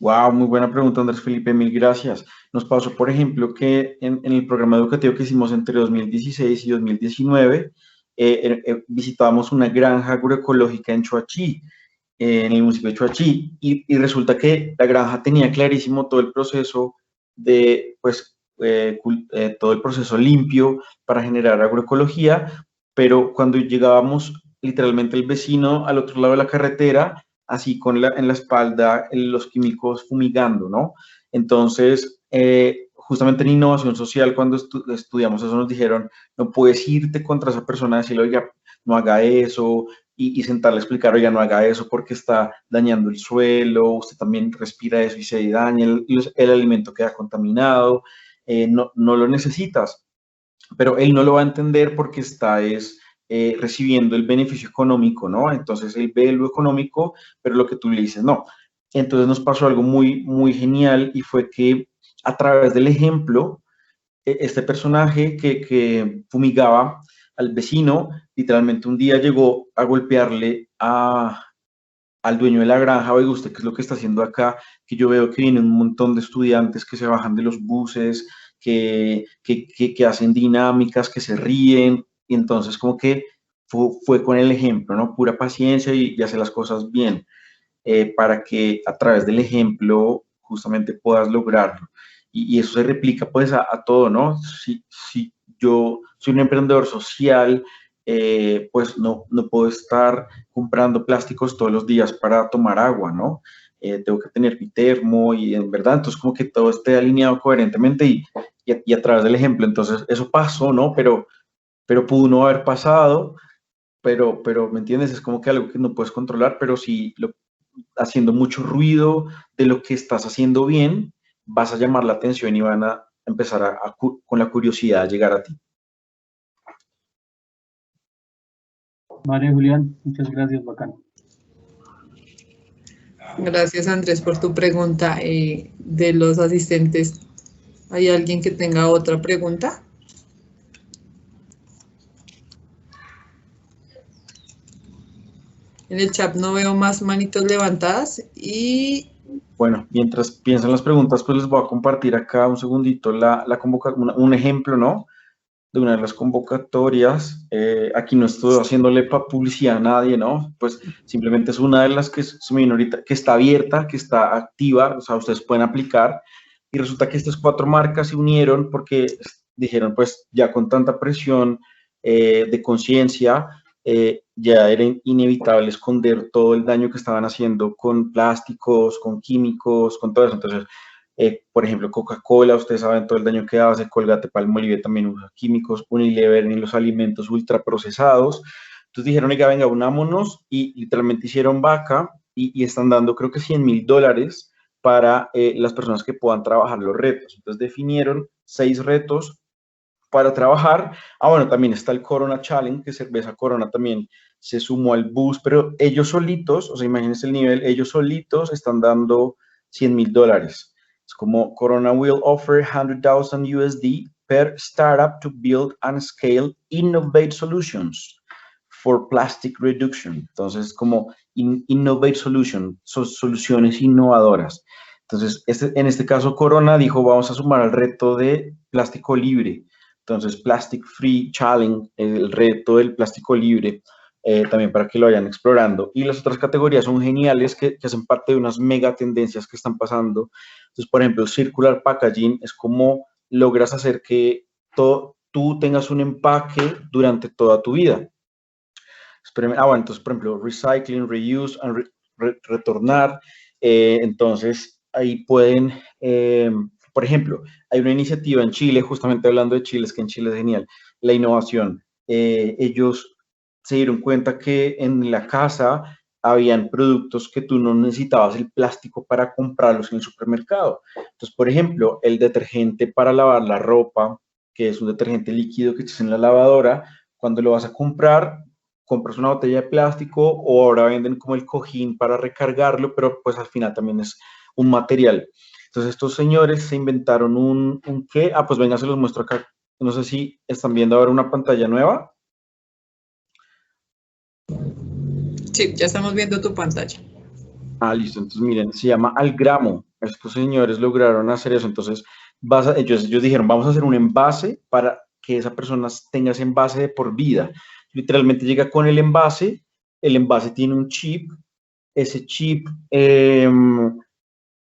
Wow, muy buena pregunta, Andrés Felipe, mil gracias. Nos pasó, por ejemplo, que en el programa educativo que hicimos entre 2016 y 2019, visitábamos una granja agroecológica en Choachí, en el municipio de Choachí, y resulta que la granja tenía clarísimo todo el proceso de, pues, todo el proceso limpio para generar agroecología, pero cuando llegábamos, literalmente el vecino al otro lado de la carretera, así en la espalda, los químicos fumigando, ¿no? Entonces, justamente en innovación social, cuando estudiamos eso, nos dijeron, no puedes irte contra esa persona, decirle, oiga, no haga eso, y sentarle a explicar, oiga, no haga eso porque está dañando el suelo, usted también respira eso y se daña, el alimento queda contaminado. no lo necesitas, pero él no lo va a entender porque está recibiendo el beneficio económico, ¿no? Entonces él ve lo económico, pero lo que tú le dices, no. Entonces nos pasó algo muy, muy genial y fue que a través del ejemplo, este personaje que fumigaba al vecino, literalmente un día llegó a golpearle al dueño de la granja: oiga, ¿usted qué es lo que está haciendo acá? Que yo veo que vienen un montón de estudiantes que se bajan de los buses, que hacen dinámicas, que se ríen, y entonces como que fue con el ejemplo, ¿no? Pura paciencia y hacer las cosas bien, para que a través del ejemplo justamente puedas lograrlo. Y eso se replica pues a todo, ¿no? Si yo soy un emprendedor social, pues no puedo estar comprando plásticos todos los días para tomar agua, ¿no? Tengo que tener mi termo y en verdad, entonces como que todo esté alineado coherentemente y a través del ejemplo. Entonces eso pasó, ¿no? Pero pudo no haber pasado, pero ¿me entiendes? Es como que algo que no puedes controlar, pero si haciendo mucho ruido de lo que estás haciendo bien, vas a llamar la atención y van a empezar con la curiosidad a llegar a ti. Vale, Julián, muchas gracias, bacán. Gracias, Andrés, por tu pregunta. De los asistentes, ¿hay alguien que tenga otra pregunta? En el chat no veo más manitos levantadas y... Bueno, mientras piensan las preguntas, pues les voy a compartir acá un segundito un ejemplo, ¿no? De una de las convocatorias. Aquí no estoy haciéndole publicidad a nadie, ¿no? Pues simplemente es una de las que se me vino ahorita, que está abierta, que está activa, o sea, ustedes pueden aplicar. Y resulta que estas 4 marcas se unieron porque dijeron, pues ya con tanta presión de conciencia, ya era inevitable esconder todo el daño que estaban haciendo con plásticos, con químicos, con todo eso. Entonces, por ejemplo, Coca-Cola, ustedes saben todo el daño que hace, Colgate-Palmolive también usa químicos, Unilever en los alimentos ultraprocesados. Entonces dijeron, oiga, venga, unámonos, y literalmente hicieron vaca y están dando creo que $100,000 para las personas que puedan trabajar los retos. Entonces definieron 6 retos para trabajar. Bueno, también está el Corona Challenge, que Cerveza Corona también se sumó al bus, pero ellos solitos, o sea, imagínense el nivel, ellos solitos están dando $100,000. Es como Corona will offer 100,000 USD per startup to build and scale innovate solutions for plastic reduction. Entonces, como innovate solution, son soluciones innovadoras. Entonces, en este caso, Corona dijo, vamos a sumar al reto de plástico libre. Entonces, Plastic Free Challenge, el reto del plástico libre, también para que lo vayan explorando. Y las otras categorías son geniales, que hacen parte de unas mega tendencias que están pasando. Entonces, por ejemplo, Circular Packaging es como logras hacer que tú tengas un empaque durante toda tu vida. Bueno, entonces, por ejemplo, Recycling, Reuse, and retornar. Entonces, ahí pueden... por ejemplo, hay una iniciativa en Chile, justamente hablando de Chile, es que en Chile es genial, la innovación. Ellos se dieron cuenta que en la casa habían productos que tú no necesitabas el plástico para comprarlos en el supermercado. Entonces, por ejemplo, el detergente para lavar la ropa, que es un detergente líquido que echas en la lavadora, cuando lo vas a comprar, compras una botella de plástico, o ahora venden como el cojín para recargarlo, pero pues al final también es un material. Entonces estos señores se inventaron un ¿qué? Pues venga, se los muestro acá. No sé si están viendo ahora una pantalla nueva. Sí, ya estamos viendo tu pantalla. Listo. Entonces miren, se llama Al Gramo. Estos señores lograron hacer eso. Entonces ellos dijeron, vamos a hacer un envase para que esa persona tenga ese envase de por vida. Literalmente llega con el envase tiene un chip, ese chip...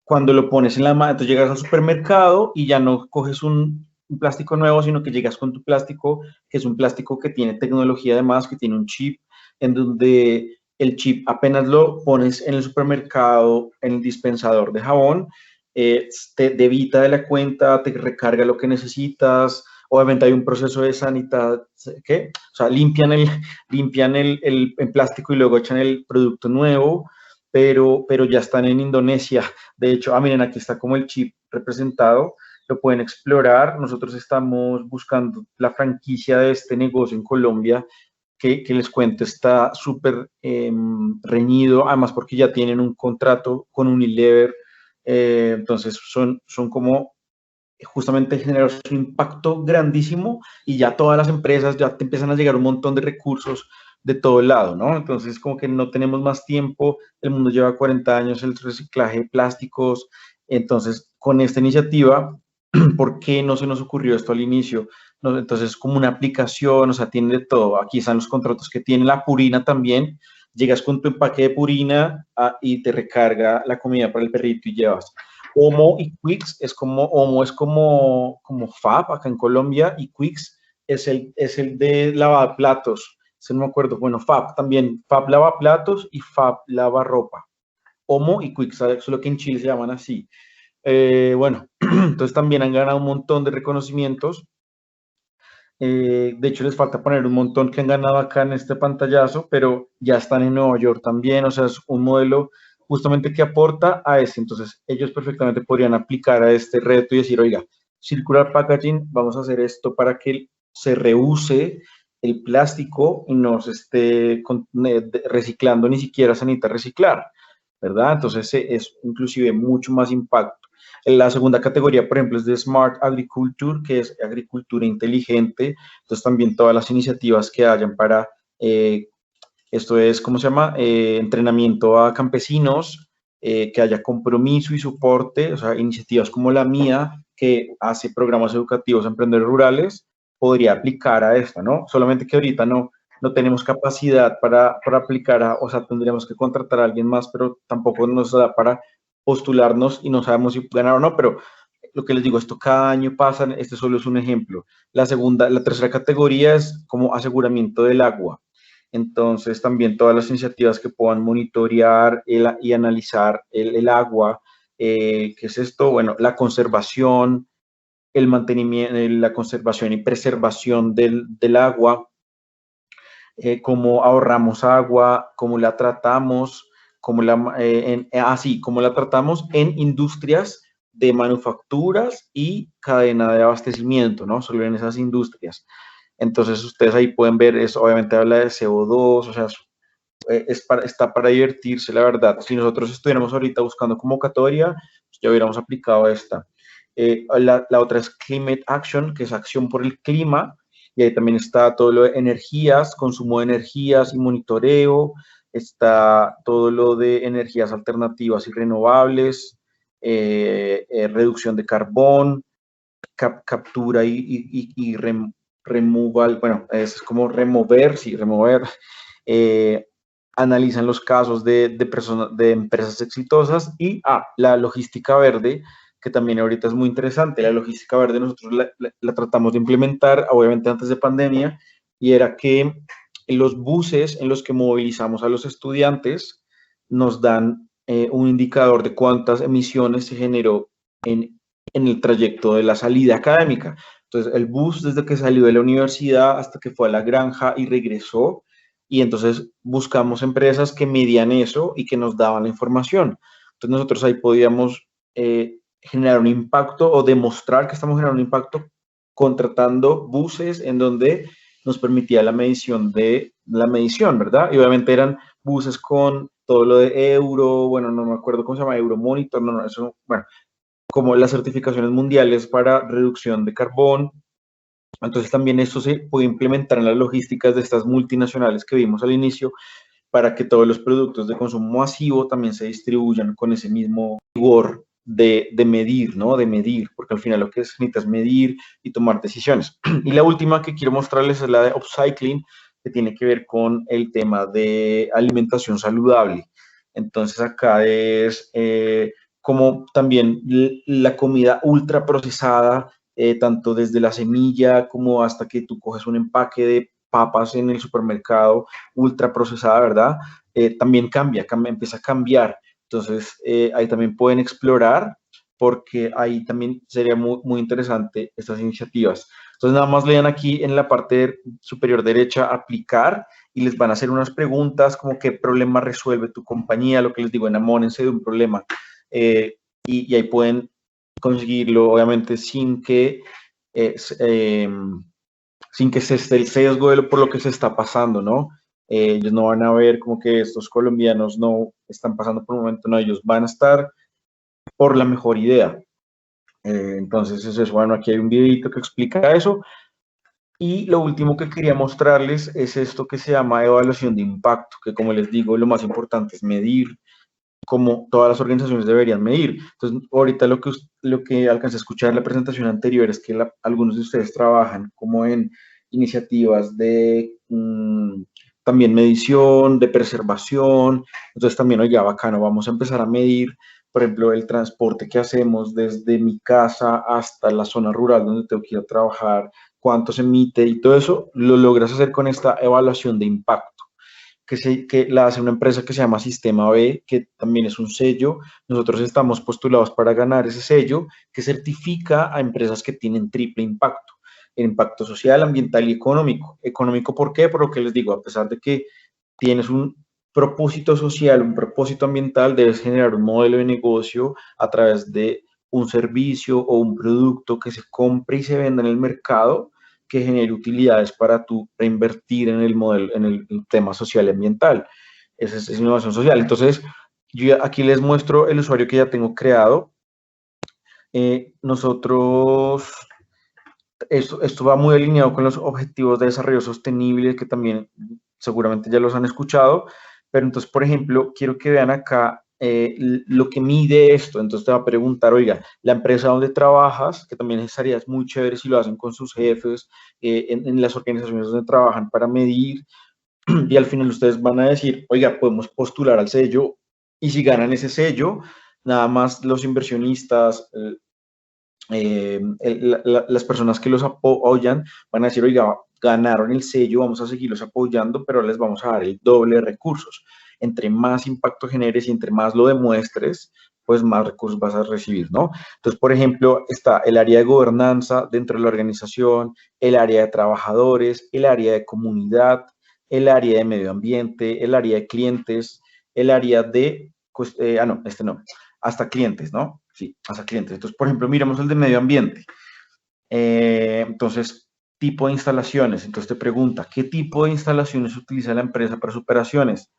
cuando lo pones en la mano, entonces llegas al supermercado y ya no coges un plástico nuevo, sino que llegas con tu plástico, que es un plástico que tiene tecnología además, que tiene un chip, en donde el chip apenas lo pones en el supermercado, en el dispensador de jabón, te debita de la cuenta, te recarga lo que necesitas. Obviamente hay un proceso de sanidad, ¿qué? O sea, limpian el plástico y luego echan el producto nuevo, pero ya están en Indonesia. De hecho, miren, aquí está como el chip representado. lo pueden explorar. Nosotros estamos buscando la franquicia de este negocio en Colombia, que les cuento, está súper reñido, además porque ya tienen un contrato con Unilever, entonces son como justamente generar un impacto grandísimo y ya todas las empresas ya te empiezan a llegar un montón de recursos de todo lado, ¿no? Entonces como que no tenemos más tiempo, el mundo lleva 40 años el reciclaje de plásticos, entonces con esta iniciativa, ¿por qué no se nos ocurrió esto al inicio? No, entonces como una aplicación, o sea, tiene de todo, aquí están los contratos que tiene la Purina también, llegas con tu empaque de Purina y te recarga la comida para el perrito y llevas. Omo y Quicks es como, Omo es como Fab acá en Colombia y Quicks es el de lavaplatos. Si no me acuerdo, bueno, Fab también, Fab lavaplatos y Fab lavarropa. Omo y Quicks, solo que en Chile se llaman así. Bueno, entonces también han ganado un montón de reconocimientos. De hecho, les falta poner un montón que han ganado acá en este pantallazo, pero ya están en Nueva York también, o sea, es un modelo justamente que aporta a ese. Entonces, ellos perfectamente podrían aplicar a este reto y decir, oiga, circular packaging, vamos a hacer esto para que se reuse el plástico y no se esté reciclando, ni siquiera se necesita reciclar, ¿verdad? Entonces, es inclusive mucho más impacto. La segunda categoría, por ejemplo, es de Smart Agriculture, que es agricultura inteligente. Entonces, también todas las iniciativas que hayan para, esto es, ¿cómo se llama? Entrenamiento a campesinos, que haya compromiso y soporte, o sea, iniciativas como la mía, que hace programas educativos a emprendedores rurales, podría aplicar a esto, ¿no? Solamente que ahorita no tenemos capacidad para aplicar, o sea, tendríamos que contratar a alguien más, pero tampoco nos da para postularnos y no sabemos si ganar o no, pero lo que les digo, esto cada año pasa, este solo es un ejemplo. La tercera categoría es como aseguramiento del agua. Entonces, también todas las iniciativas que puedan monitorear y analizar el agua, ¿qué es esto? Bueno, la conservación, el mantenimiento, la conservación y preservación del agua, cómo ahorramos agua, cómo la tratamos, cómo cómo la tratamos en industrias de manufacturas y cadena de abastecimiento, ¿no? Solo en esas industrias. Entonces, ustedes ahí pueden ver, eso obviamente habla de CO2, o sea, está para divertirse, la verdad. Si nosotros estuviéramos ahorita buscando convocatoria, pues ya hubiéramos aplicado esta. La otra es Climate Action, que es acción por el clima, y ahí también está todo lo de energías, consumo de energías y monitoreo, está todo lo de energías alternativas y renovables, reducción de carbón, captura y removal, bueno, es como remover, sí, remover, analizan los casos de empresas exitosas y la logística verde, que también ahorita es muy interesante. La logística verde nosotros la tratamos de implementar, obviamente antes de pandemia, y era que los buses en los que movilizamos a los estudiantes nos dan un indicador de cuántas emisiones se generó en el trayecto de la salida académica. Entonces, el bus desde que salió de la universidad hasta que fue a la granja y regresó, y entonces buscamos empresas que medían eso y que nos daban la información. Entonces, nosotros ahí podíamos generar un impacto o demostrar que estamos generando un impacto contratando buses en donde nos permitía la medición, ¿verdad? Y obviamente eran buses con todo lo de Euro, bueno, no me acuerdo cómo se llama, Euromonitor, no, eso, bueno, como las certificaciones mundiales para reducción de carbón. Entonces también esto se puede implementar en las logísticas de estas multinacionales que vimos al inicio para que todos los productos de consumo masivo también se distribuyan con ese mismo rigor de medir, ¿no? De medir, porque al final lo que necesitas es medir y tomar decisiones. Y la última que quiero mostrarles es la de upcycling, que tiene que ver con el tema de alimentación saludable. Entonces acá es como también la comida ultra procesada, tanto desde la semilla como hasta que tú coges un empaque de papas en el supermercado ultra procesada, ¿verdad? También empieza a cambiar. Entonces, ahí también pueden explorar porque ahí también sería muy, muy interesante estas iniciativas. Entonces, nada más lean aquí en la parte superior derecha, aplicar, y les van a hacer unas preguntas como qué problema resuelve tu compañía, lo que les digo, enamórense de un problema. Y ahí pueden conseguirlo, obviamente, sin que se esté el sesgo por lo que se está pasando, ¿no? Ellos no van a ver como que estos colombianos no están pasando por un momento, no, ellos van a estar por la mejor idea. Entonces, eso es bueno, aquí hay un videito que explica eso. Y lo último que quería mostrarles es esto que se llama evaluación de impacto, que como les digo, lo más importante es medir, como todas las organizaciones deberían medir. Entonces, ahorita lo que alcancé a escuchar en la presentación anterior es que algunos de ustedes trabajan como en iniciativas de también medición, de preservación. Entonces, también, oiga, bacano, vamos a empezar a medir, por ejemplo, el transporte que hacemos desde mi casa hasta la zona rural donde tengo que ir a trabajar, cuánto se emite y todo eso, lo logras hacer con esta evaluación de impacto que la hace una empresa que se llama Sistema B, que también es un sello. Nosotros estamos postulados para ganar ese sello que certifica a empresas que tienen triple impacto, el impacto social, ambiental y económico. Económico, ¿por qué? Por lo que les digo, a pesar de que tienes un propósito social, un propósito ambiental, debes generar un modelo de negocio a través de un servicio o un producto que se compre y se venda en el mercado que genere utilidades para tú reinvertir en el modelo, en el tema social y ambiental. Esa es innovación social. Entonces, yo aquí les muestro el usuario que ya tengo creado. Nosotros, esto va muy alineado con los objetivos de desarrollo sostenible, que también seguramente ya los han escuchado, pero entonces, por ejemplo, quiero que vean acá lo que mide esto. Entonces te va a preguntar, oiga, la empresa donde trabajas, que también estaría muy chévere si lo hacen con sus jefes, en las organizaciones donde trabajan para medir, y al final ustedes van a decir, oiga, podemos postular al sello, y si ganan ese sello, nada más los inversionistas, las personas que los apoyan van a decir, oiga, ganaron el sello, vamos a seguirlos apoyando, pero les vamos a dar el doble de recursos. Entre más impacto generes y entre más lo demuestres, pues más recursos vas a recibir, ¿no? Entonces, por ejemplo, está el área de gobernanza dentro de la organización, el área de trabajadores, el área de comunidad, el área de medio ambiente, el área de clientes, el área de, no, este no, hasta clientes, ¿no? Sí, hasta clientes. Entonces, por ejemplo, miramos el de medio ambiente. Entonces, tipo de instalaciones. Entonces te pregunta, ¿qué tipo de instalaciones utiliza la empresa para sus operaciones?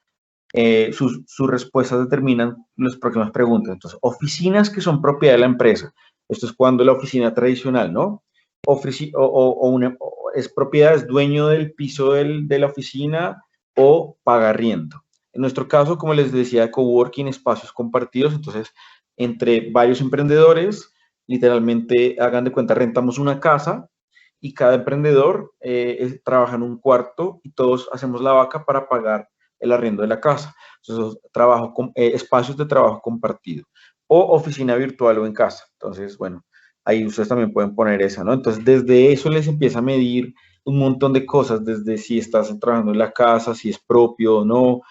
Sus respuestas determinan las próximas preguntas. Entonces, oficinas que son propiedad de la empresa. Esto es cuando la oficina tradicional, ¿no? Es propiedad, es dueño del piso de la oficina o paga arriendo. En nuestro caso, como les decía, coworking, espacios compartidos, entonces, entre varios emprendedores, literalmente, hagan de cuenta, rentamos una casa y cada emprendedor trabaja en un cuarto y todos hacemos la vaca para pagar el arriendo de la casa. Entonces, espacios de trabajo compartido o oficina virtual o en casa. Entonces, bueno, ahí ustedes también pueden poner esa, ¿no? Entonces, desde eso les empieza a medir un montón de cosas, desde si estás trabajando en la casa, si es propio o no.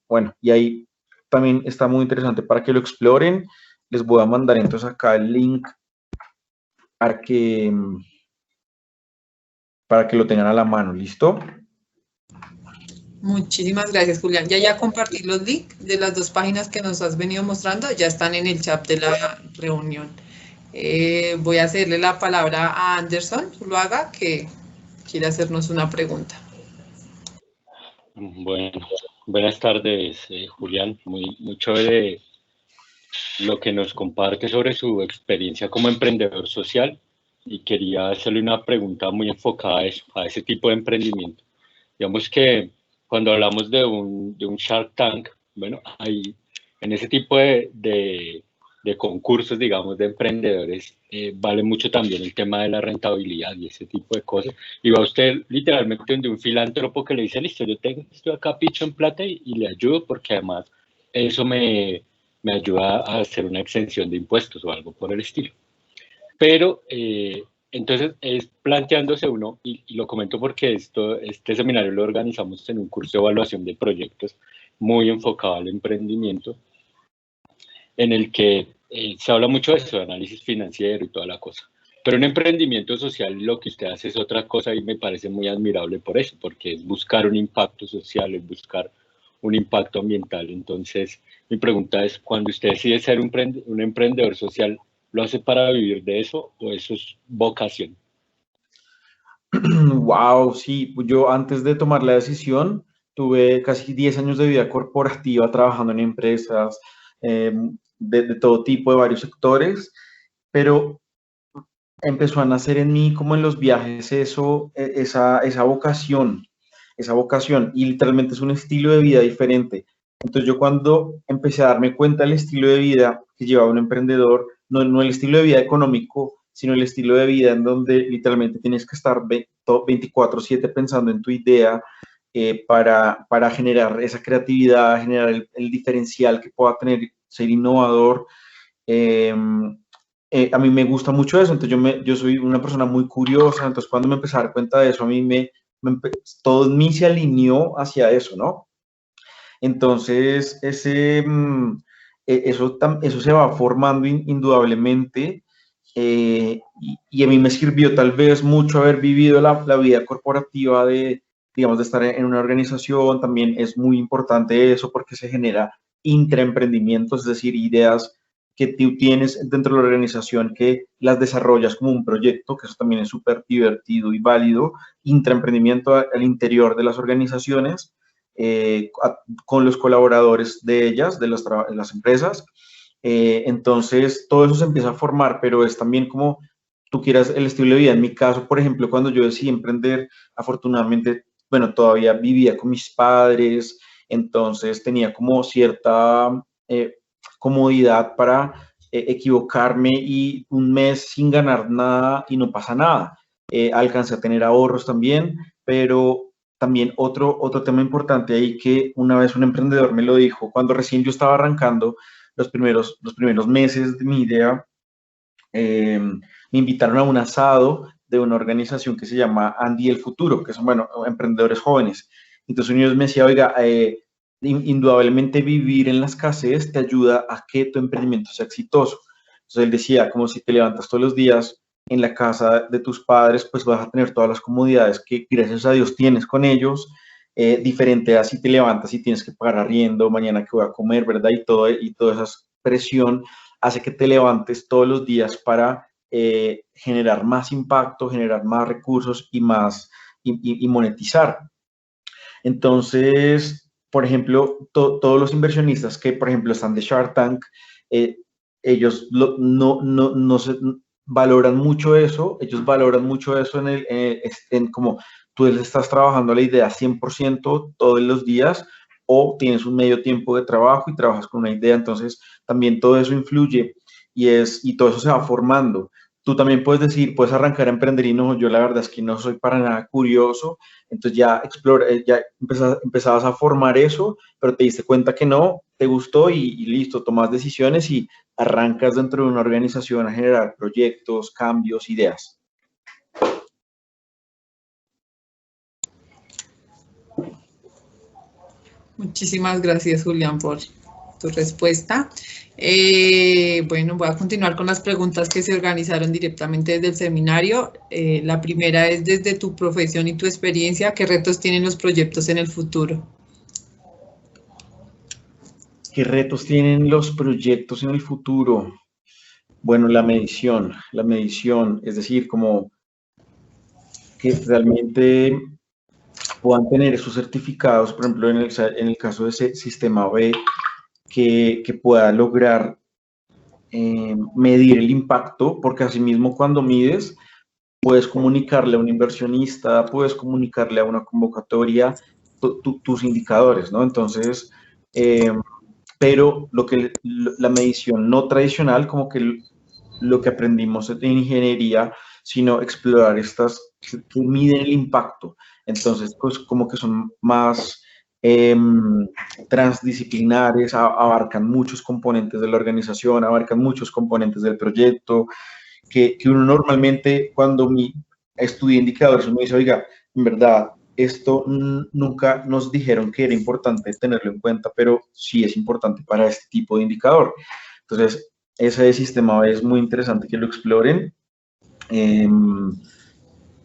Bueno, y ahí también está muy interesante para que lo exploren. Les voy a mandar entonces acá el link para que lo tengan a la mano, ¿listo? Muchísimas gracias, Julián. Ya compartí los links de las dos páginas que nos has venido mostrando, ya están en el chat de la reunión. Voy a hacerle la palabra a Anderson Zuluaga, que quiere hacernos una pregunta. Bueno, buenas tardes, Julián. Muy chévere lo que nos comparte sobre su experiencia como emprendedor social, y quería hacerle una pregunta muy enfocada a ese tipo de emprendimiento. Digamos que cuando hablamos de un Shark Tank, bueno, en ese tipo de concursos, digamos, de emprendedores, vale mucho también el tema de la rentabilidad y ese tipo de cosas. Y va usted literalmente de un filántropo que le dice, listo, estoy acá picho en plata y le ayudo porque además eso me ayuda a hacer una exención de impuestos o algo por el estilo. Pero entonces es planteándose uno, y lo comento porque este seminario lo organizamos en un curso de evaluación de proyectos muy enfocado al emprendimiento, en el que se habla mucho de eso, de análisis financiero y toda la cosa. Pero en emprendimiento social lo que usted hace es otra cosa y me parece muy admirable por eso, porque es buscar un impacto social, es buscar un impacto ambiental. Entonces, mi pregunta es, cuando usted decide ser un emprendedor social, lo hace para vivir de eso o eso es vocación? Wow, sí, pues yo antes de tomar la decisión tuve casi 10 años de vida corporativa trabajando en empresas eh, de todo tipo, de varios sectores, pero empezó a nacer en mí como en los viajes eso, esa vocación y literalmente es un estilo de vida diferente. Entonces yo cuando empecé a darme cuenta del estilo de vida que llevaba un emprendedor, no el estilo de vida económico, sino el estilo de vida en donde literalmente tienes que estar 24/7 pensando en tu idea para generar esa creatividad, generar el diferencial que pueda tener, ser innovador. Eh, a mí me gusta mucho eso, entonces yo soy una persona muy curiosa, entonces cuando me empecé a dar cuenta de eso, a mí todo en mí se alineó hacia eso, ¿no? Entonces, eso se va formando indudablemente y a mí me sirvió tal vez mucho haber vivido la vida corporativa digamos, de estar en una organización, también es muy importante eso porque se genera intraemprendimientos, es decir, ideas que tú tienes dentro de la organización que las desarrollas como un proyecto, que eso también es súper divertido y válido, intraemprendimiento al interior de las organizaciones, con los colaboradores de ellas, de las empresas. Entonces, todo eso se empieza a formar, pero es también como tú quieras el estilo de vida. En mi caso, por ejemplo, cuando yo decidí emprender, afortunadamente, bueno, todavía vivía con mis padres, entonces tenía como cierta comodidad para equivocarme y un mes sin ganar nada y no pasa nada. Alcancé a tener ahorros también, pero también otro tema importante ahí que una vez un emprendedor me lo dijo, cuando recién yo estaba arrancando los primeros meses de mi idea, me invitaron a un asado de una organización que se llama Andy el Futuro, que son, bueno, emprendedores jóvenes. Entonces ellos me decían, oiga, indudablemente vivir en la escasez te ayuda a que tu emprendimiento sea exitoso. Entonces él decía, como si te levantas todos los días en la casa de tus padres, pues vas a tener todas las comodidades que gracias a Dios tienes con ellos, diferente a si te levantas y tienes que pagar arriendo, mañana que voy a comer, ¿verdad? Y toda esa presión hace que te levantes todos los días para generar más impacto, generar más recursos y monetizar. Entonces, por ejemplo, todos los inversionistas que, por ejemplo, están de Shark Tank, ellos no se valoran mucho eso, ellos valoran mucho eso en como tú estás trabajando la idea 100% todos los días o tienes un medio tiempo de trabajo y trabajas con una idea, entonces también todo eso influye y todo eso se va formando. Tú también puedes decir, puedes arrancar a emprender y no, yo la verdad es que no soy para nada curioso, entonces ya empezabas a formar eso, pero te diste cuenta que no, te gustó y listo, tomas decisiones y arrancas dentro de una organización a generar proyectos, cambios, ideas. Muchísimas gracias, Julián, por tu respuesta. Bueno, voy a continuar con las preguntas que se organizaron directamente desde el seminario. La primera es, desde tu profesión y tu experiencia, ¿qué retos tienen los proyectos en el futuro? ¿Qué retos tienen los proyectos en el futuro? Bueno, la medición, es decir, como que realmente puedan tener esos certificados, por ejemplo, en el caso de ese sistema B, que pueda lograr medir el impacto, porque asimismo cuando mides, puedes comunicarle a un inversionista, puedes comunicarle a una convocatoria tus indicadores, ¿no? Entonces, pero la medición no tradicional, como que lo que aprendimos en ingeniería, sino explorar estas que miden el impacto. Entonces, pues como que son más transdisciplinares, abarcan muchos componentes de la organización, abarcan muchos componentes del proyecto, que uno normalmente cuando estudia indicadores, uno dice, oiga, en verdad, esto nunca nos dijeron que era importante tenerlo en cuenta, pero sí es importante para este tipo de indicador. Entonces, ese sistema es muy interesante que lo exploren.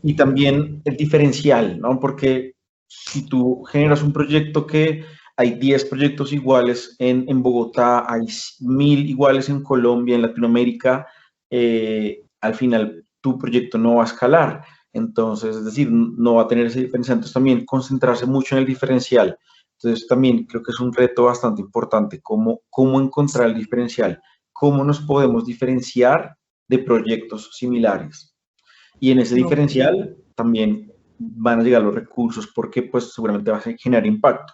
Y también el diferencial, ¿no? Porque si tú generas un proyecto que hay 10 proyectos iguales en Bogotá, hay 1000 iguales en Colombia, en Latinoamérica, al final tu proyecto no va a escalar. Entonces, es decir, no va a tener ese diferencial. Entonces, también concentrarse mucho en el diferencial. Entonces, también creo que es un reto bastante importante, cómo encontrar el diferencial, cómo nos podemos diferenciar de proyectos similares. Y en ese diferencial también van a llegar los recursos porque pues seguramente va a generar impacto.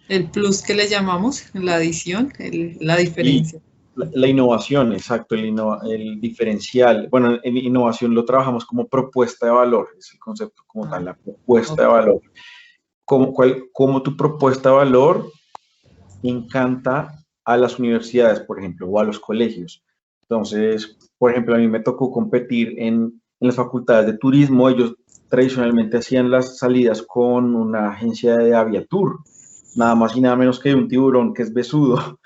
El plus que le llamamos, la adición, la diferencia. La innovación, exacto, el diferencial. Bueno, en innovación lo trabajamos como propuesta de valor, es el concepto como tal, la propuesta de valor. Como tu propuesta de valor encanta a las universidades, por ejemplo, o a los colegios. Entonces, por ejemplo, a mí me tocó competir en las facultades de turismo. Ellos tradicionalmente hacían las salidas con una agencia de Aviatur, nada más y nada menos que un tiburón que es besudo.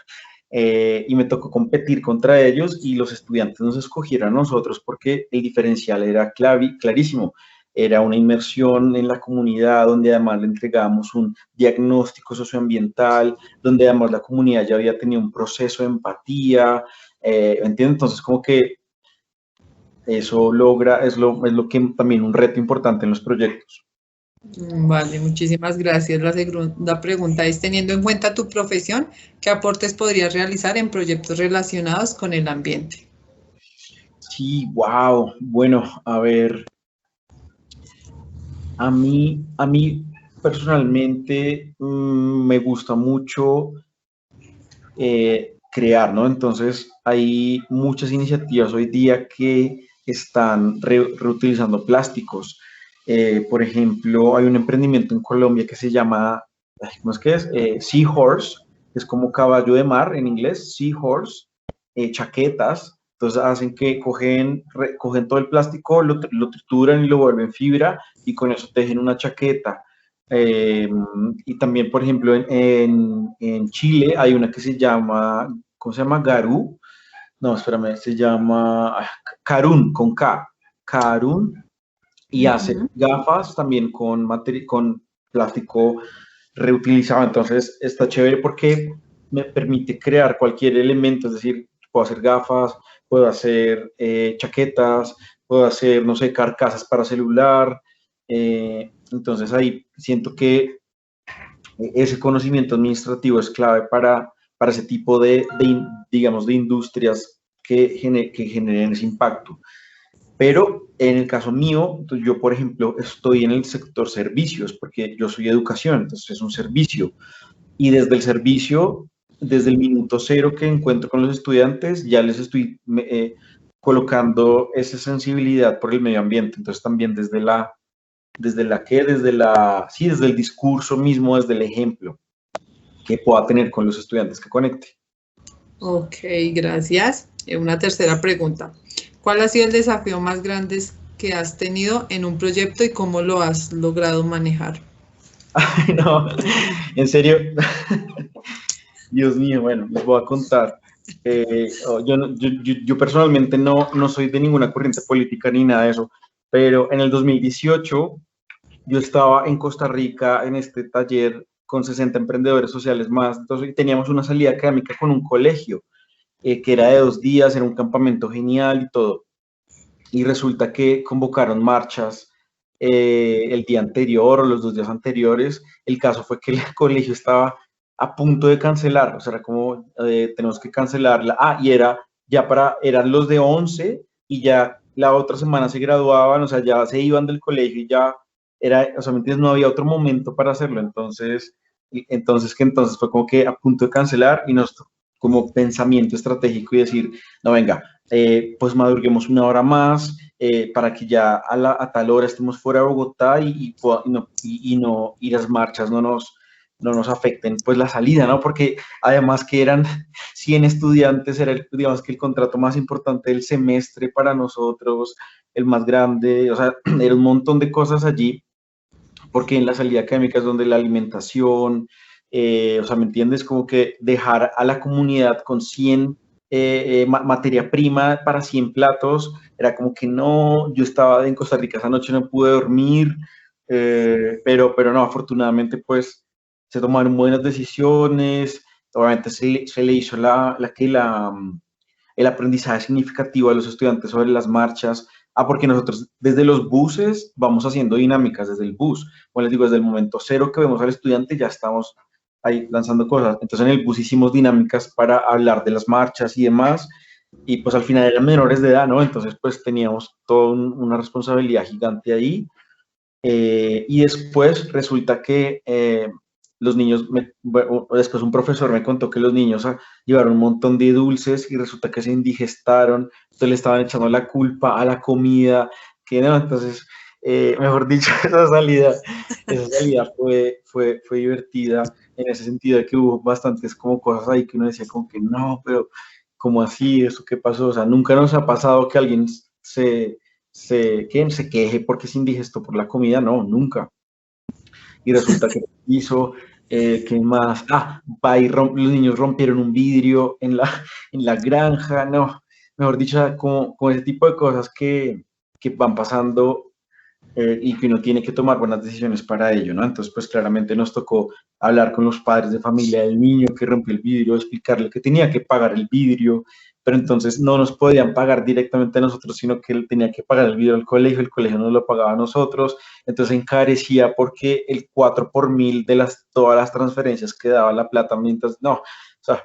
Y me tocó competir contra ellos y los estudiantes nos escogieron a nosotros porque el diferencial era clarísimo. Era una inmersión en la comunidad donde además le entregábamos un diagnóstico socioambiental, donde además la comunidad ya había tenido un proceso de empatía, ¿entiendes? Entonces como que eso es lo que también un reto importante en los proyectos. Vale, muchísimas gracias. La segunda pregunta es, teniendo en cuenta tu profesión, ¿qué aportes podrías realizar en proyectos relacionados con el ambiente? Sí, wow. Bueno, a ver, a mí personalmente me gusta mucho crear, ¿no? Entonces hay muchas iniciativas hoy día que están reutilizando plásticos. Por ejemplo, hay un emprendimiento en Colombia que se llama, ¿cómo es que es? Seahorse, es como caballo de mar en inglés, Seahorse, chaquetas. Entonces hacen que cogen todo el plástico, lo trituran y lo vuelven fibra y con eso tejen una chaqueta. Y también, por ejemplo, en Chile hay una que se llama, ¿cómo se llama? Garú. No, espérame, se llama Carún, con K. Carún. Y hace gafas también con plástico reutilizado. Entonces, está chévere porque me permite crear cualquier elemento. Es decir, puedo hacer gafas, puedo hacer chaquetas, puedo hacer, no sé, carcasas para celular. Entonces ahí siento que ese conocimiento administrativo es clave para ese tipo digamos, de industrias que generen ese impacto. Pero en el caso mío, yo, por ejemplo, estoy en el sector servicios, porque yo soy educación, entonces es un servicio. Y desde el servicio, desde el minuto cero que encuentro con los estudiantes, ya les estoy colocando esa sensibilidad por el medio ambiente. Entonces también desde el discurso mismo, desde el ejemplo que pueda tener con los estudiantes que conecte. Ok, gracias. Una tercera pregunta. ¿Cuál ha sido el desafío más grande que has tenido en un proyecto y cómo lo has logrado manejar? Ay, no, en serio. Dios mío, bueno, les voy a contar. Yo personalmente no soy de ninguna corriente política ni nada de eso, pero en el 2018 yo estaba en Costa Rica en este taller con 60 emprendedores sociales más. Entonces teníamos una salida académica con un colegio que era de 2 días, era un campamento genial y todo. Y resulta que convocaron marchas el día anterior o los 2 días anteriores. El caso fue que el colegio estaba a punto de cancelar, o sea, era como tenemos que cancelarla. Y eran los de 11 y ya la otra semana se graduaban, o sea, ya se iban del colegio y ya o sea, ¿me entiendes? No había otro momento para hacerlo. Entonces fue como que a punto de cancelar y nos como pensamiento estratégico y decir, no, venga, pues madruguemos 1 hora más para que ya a tal hora estemos fuera de Bogotá y las marchas no nos afecten pues la salida, ¿no? Porque además que eran 100 estudiantes, era digamos que el contrato más importante del semestre para nosotros, el más grande, o sea, era un montón de cosas allí, porque en la salida académica es donde la alimentación, o sea, ¿me entiendes? Como que dejar a la comunidad con 100 materia prima para 100 platos, era como que no, yo estaba en Costa Rica esa noche, no pude dormir, pero no, afortunadamente pues se tomaron buenas decisiones, obviamente se le hizo el aprendizaje significativo de los estudiantes sobre las marchas. Porque nosotros desde los buses vamos haciendo dinámicas desde el bus. Bueno, les digo, desde el momento cero que vemos al estudiante ya estamos ahí lanzando cosas. Entonces en el bus hicimos dinámicas para hablar de las marchas y demás. Y pues al final eran menores de edad, ¿no? Entonces pues teníamos toda una responsabilidad gigante ahí. Y después resulta que los niños, después un profesor me contó que los niños llevaron un montón de dulces y resulta que se indigestaron, entonces le estaban echando la culpa a la comida, que no, entonces, mejor dicho, esa salida fue divertida en ese sentido de que hubo bastantes como cosas ahí que uno decía como que no, pero ¿cómo así? ¿Esto qué pasó? O sea, nunca nos ha pasado que alguien se queje porque se indigestó por la comida, no, nunca. Y resulta que hizo, ¿qué más? Va y los niños rompieron un vidrio en la granja, no, mejor dicho, como ese tipo de cosas que van pasando y que uno tiene que tomar buenas decisiones para ello, ¿no? Entonces, pues claramente nos tocó hablar con los padres de familia del niño que rompió el vidrio, explicarle que tenía que pagar el vidrio, pero entonces no nos podían pagar directamente a nosotros, sino que él tenía que pagar el vidrio al colegio, el colegio no lo pagaba a nosotros, entonces encarecía porque el 4 por 1000 de todas las transferencias que daba la plata, mientras, no, o sea,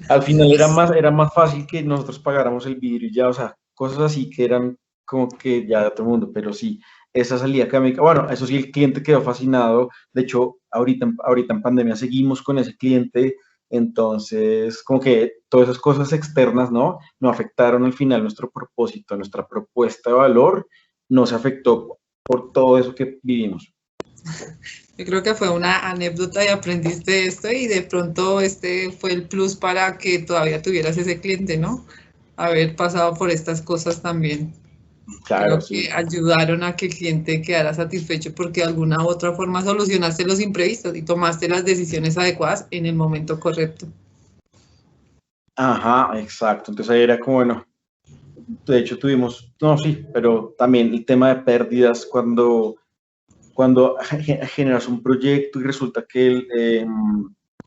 al final era más fácil que nosotros pagáramos el vidrio y ya, o sea, cosas así que eran como que ya de otro mundo, pero sí, esa salida académica, bueno, eso sí, el cliente quedó fascinado, de hecho, ahorita en pandemia seguimos con ese cliente, entonces, como que todas esas cosas externas, ¿no? No afectaron al final nuestro propósito, nuestra propuesta de valor, no se afectó por todo eso que vivimos. Yo creo que fue una anécdota y aprendiste esto y de pronto este fue el plus para que todavía tuvieras ese cliente, ¿no? Haber pasado por estas cosas también. Claro, Creo sí. que ayudaron a que el cliente quedara satisfecho porque de alguna u otra forma solucionaste los imprevistos y tomaste las decisiones adecuadas en el momento correcto. Ajá, exacto. Entonces ahí era como, bueno, de hecho tuvimos, no, sí, pero también el tema de pérdidas cuando generas un proyecto y resulta que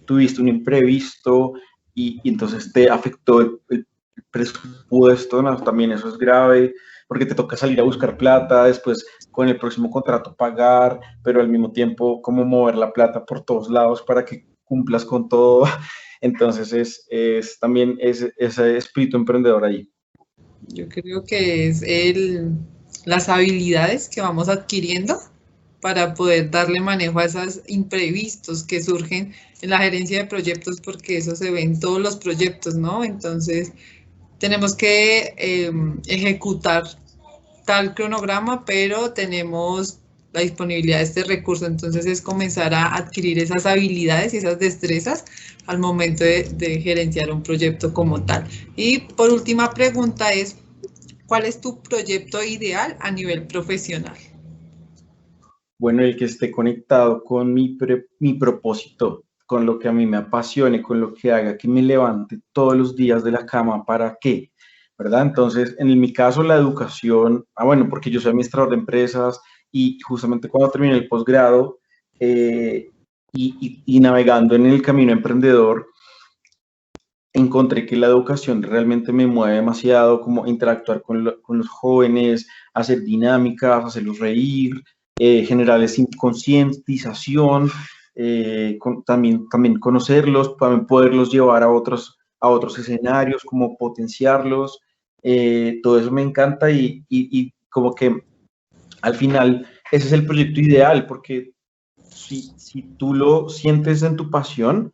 tuviste un imprevisto y entonces te afectó el presupuesto, ¿no? También eso es grave, porque te toca salir a buscar plata, después con el próximo contrato pagar, pero al mismo tiempo como mover la plata por todos lados para que cumplas con todo. Entonces es también ese espíritu emprendedor ahí. Yo creo que es las habilidades que vamos adquiriendo para poder darle manejo a esos imprevistos que surgen en la gerencia de proyectos, porque eso se ve en todos los proyectos, ¿no? Entonces, tenemos que ejecutar tal cronograma, pero tenemos la disponibilidad de este recurso, entonces es comenzar a adquirir esas habilidades y esas destrezas al momento de gerenciar un proyecto como tal. Y por última pregunta es, ¿cuál es tu proyecto ideal a nivel profesional? Bueno, el que esté conectado con mi propósito, con lo que a mí me apasione, con lo que haga que me levante todos los días de la cama, ¿para qué? ¿Verdad? Entonces, en mi caso, la educación, bueno, porque yo soy administrador de empresas y justamente cuando terminé el posgrado y navegando en el camino emprendedor, encontré que la educación realmente me mueve demasiado, como interactuar con los jóvenes, hacer dinámicas, hacerlos reír, generarles concientización, también conocerlos, también poderlos llevar a otros escenarios, como potenciarlos, todo eso me encanta y como que al final ese es el proyecto ideal, porque si tú lo sientes en tu pasión,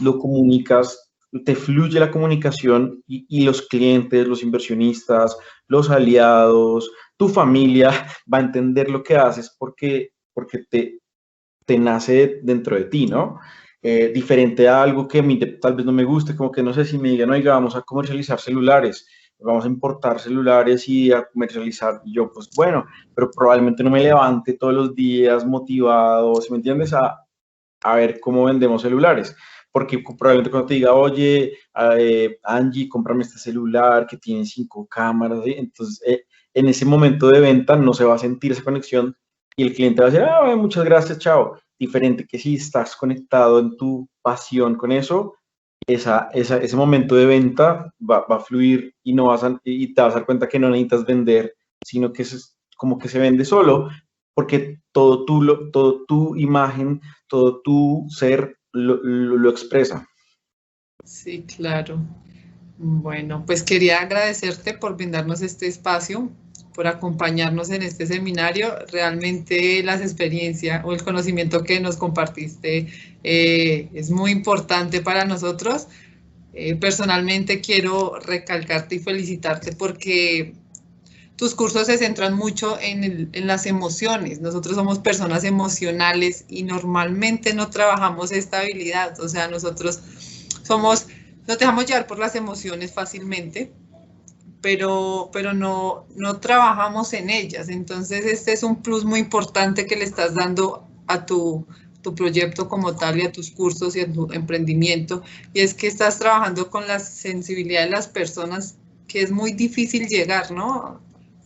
lo comunicas, te fluye la comunicación y los clientes, los inversionistas, los aliados, tu familia va a entender lo que haces porque te nace dentro de ti, ¿no? Diferente a algo que a mí tal vez no me guste, como que no sé si me digan, oiga, vamos a comercializar celulares, vamos a importar celulares y a comercializar, y yo, pues bueno, pero probablemente no me levante todos los días motivado, ¿sí me entiendes? A ver cómo vendemos celulares, porque probablemente cuando te diga, oye, Angie, cómprame este celular que tiene 5 cámaras, ¿sí? Entonces en ese momento de venta no se va a sentir esa conexión y el cliente va a decir, muchas gracias, chao. Diferente que si estás conectado en tu pasión con eso ese momento de venta va a fluir y, y te vas a dar cuenta que no necesitas vender, sino que es como que se vende solo, porque todo tu imagen, todo tu ser lo expresa. Sí, claro. Bueno, pues quería agradecerte por brindarnos este espacio, por acompañarnos en este seminario. Realmente las experiencias o el conocimiento que nos compartiste es muy importante para nosotros. Personalmente quiero recalcarte y felicitarte porque tus cursos se centran mucho en las emociones. Nosotros somos personas emocionales y normalmente no trabajamos esta habilidad. O sea, nosotros nos dejamos llevar por las emociones fácilmente, pero no trabajamos en ellas. Entonces, este es un plus muy importante que le estás dando a tu proyecto como tal y a tus cursos y a tu emprendimiento, y es que estás trabajando con la sensibilidad de las personas, que es muy difícil llegar, ¿no?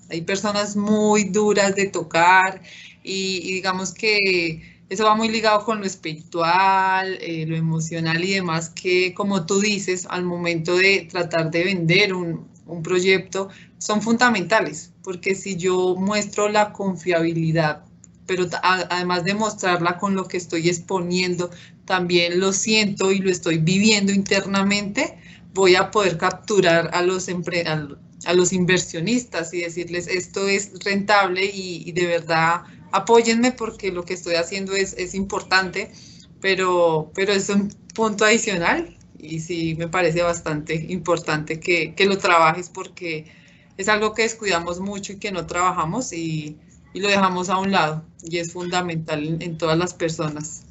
Hay personas muy duras de tocar y digamos que eso va muy ligado con lo espiritual, lo emocional y demás, que como tú dices, al momento de tratar de vender un proyecto, son fundamentales, porque si yo muestro la confiabilidad, pero además de mostrarla con lo que estoy exponiendo, también lo siento y lo estoy viviendo internamente, voy a poder capturar a los inversionistas y decirles esto es rentable y de verdad apóyenme porque lo que estoy haciendo es importante, pero es un punto adicional y sí me parece bastante importante que lo trabajes porque es algo que descuidamos mucho y que no trabajamos y lo dejamos a un lado y es fundamental en todas las personas.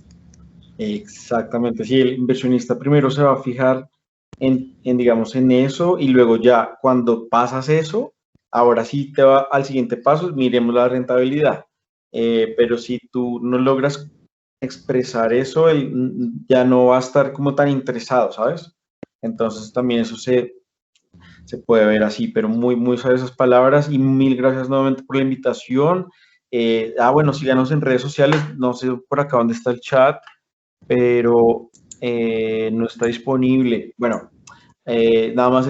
Exactamente, sí, el inversionista primero se va a fijar digamos, en eso y luego ya cuando pasas eso, ahora sí te va al siguiente paso, miremos la rentabilidad. Pero si tú no logras expresar eso, él ya no va a estar como tan interesado, ¿sabes? Entonces también eso se puede ver así, pero muy sabias esas palabras y mil gracias nuevamente por la invitación. Bueno, síganos en redes sociales, no sé por acá dónde está el chat, pero no está disponible. Bueno, nada más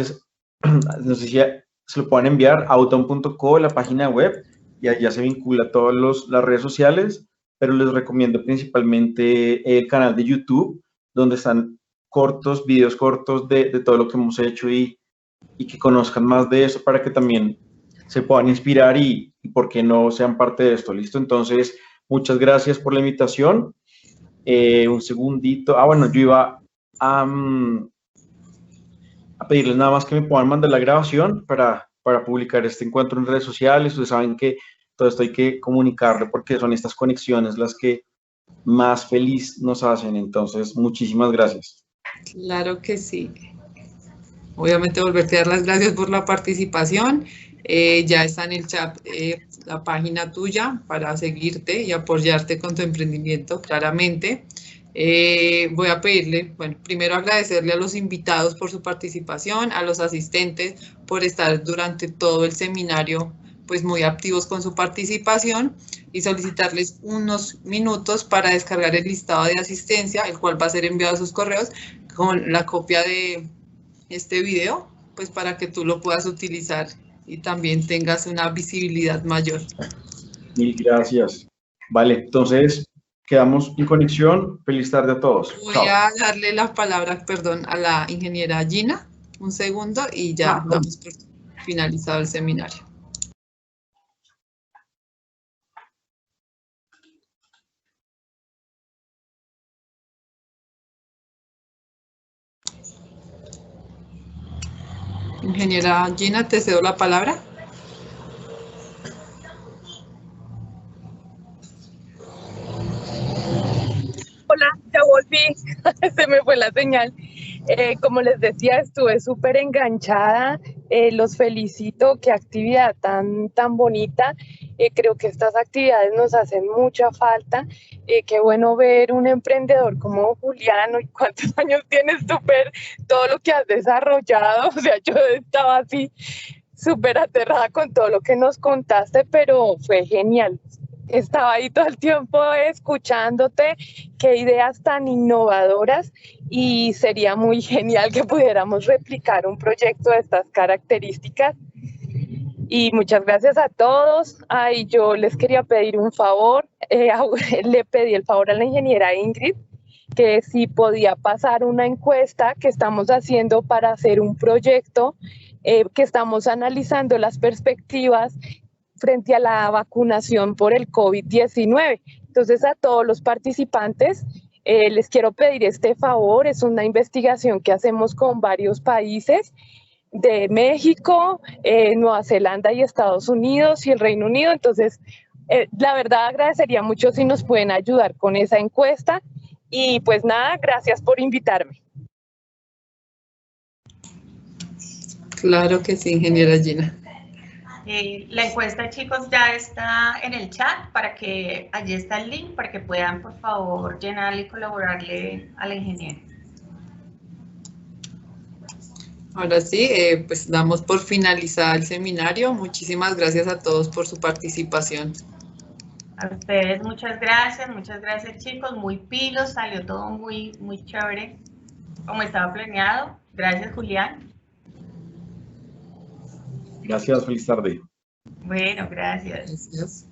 no sé si se lo pueden enviar a auton.co, la página web, y allá se vincula a todas las redes sociales, pero les recomiendo principalmente el canal de YouTube, donde están videos cortos de todo lo que hemos hecho y que conozcan más de eso para que también se puedan inspirar y por qué no sean parte de esto, ¿listo? Entonces, muchas gracias por la invitación. Un segundito. Bueno, yo iba a pedirles nada más que me puedan mandar la grabación para publicar este encuentro en redes sociales. Ustedes saben que todo esto hay que comunicarlo porque son estas conexiones las que más feliz nos hacen. Entonces, muchísimas gracias. Claro que sí. Obviamente volverte a dar las gracias por la participación. Ya está en el chat la página tuya para seguirte y apoyarte con tu emprendimiento, claramente. Voy a pedirle, bueno, primero agradecerle a los invitados por su participación, a los asistentes por estar durante todo el seminario, pues muy activos con su participación y solicitarles unos minutos para descargar el listado de asistencia, el cual va a ser enviado a sus correos con la copia de este video, pues para que tú lo puedas utilizar y también tengas una visibilidad mayor. Mil gracias. Vale, entonces quedamos en conexión. Feliz tarde a todos. Voy a darle la palabra, perdón, a la ingeniera Gina, un segundo, y ya damos por finalizado el seminario. Ingeniera Gina, te cedo la palabra. Hola, ya volví, se me fue la señal. Como les decía, estuve súper enganchada, los felicito, qué actividad tan bonita. Creo que estas actividades nos hacen mucha falta. Qué bueno ver un emprendedor como Julián. ¿Y cuántos años tienes tú, Per? Todo lo que has desarrollado, o sea, yo estaba así súper aterrada con todo lo que nos contaste, pero fue genial. estaba ahí todo el tiempo escuchándote, qué ideas tan innovadoras, y sería muy genial que pudiéramos replicar un proyecto de estas características. Y muchas gracias a todos. Ay, yo les quería pedir un favor, le pedí el favor a la ingeniera Ingrid, que si podía pasar una encuesta que estamos haciendo para hacer un proyecto, que estamos analizando las perspectivas frente a la vacunación por el COVID-19. Entonces, a todos los participantes les quiero pedir este favor. Es una investigación que hacemos con varios países de México, Nueva Zelanda y Estados Unidos y el Reino Unido. Entonces, la verdad agradecería mucho si nos pueden ayudar con esa encuesta. Y pues nada, gracias por invitarme. Claro que sí, ingeniera Gina. La encuesta, chicos, ya está en el chat, para que allí está el link para que puedan, por favor, llenarle y colaborarle a la ingeniera. Ahora sí, pues damos por finalizado el seminario. Muchísimas gracias a todos por su participación. A ustedes muchas gracias, chicos, muy pilos, salió todo muy chévere, como estaba planeado. Gracias, Julián. Gracias, feliz tarde. Bueno, gracias. Gracias.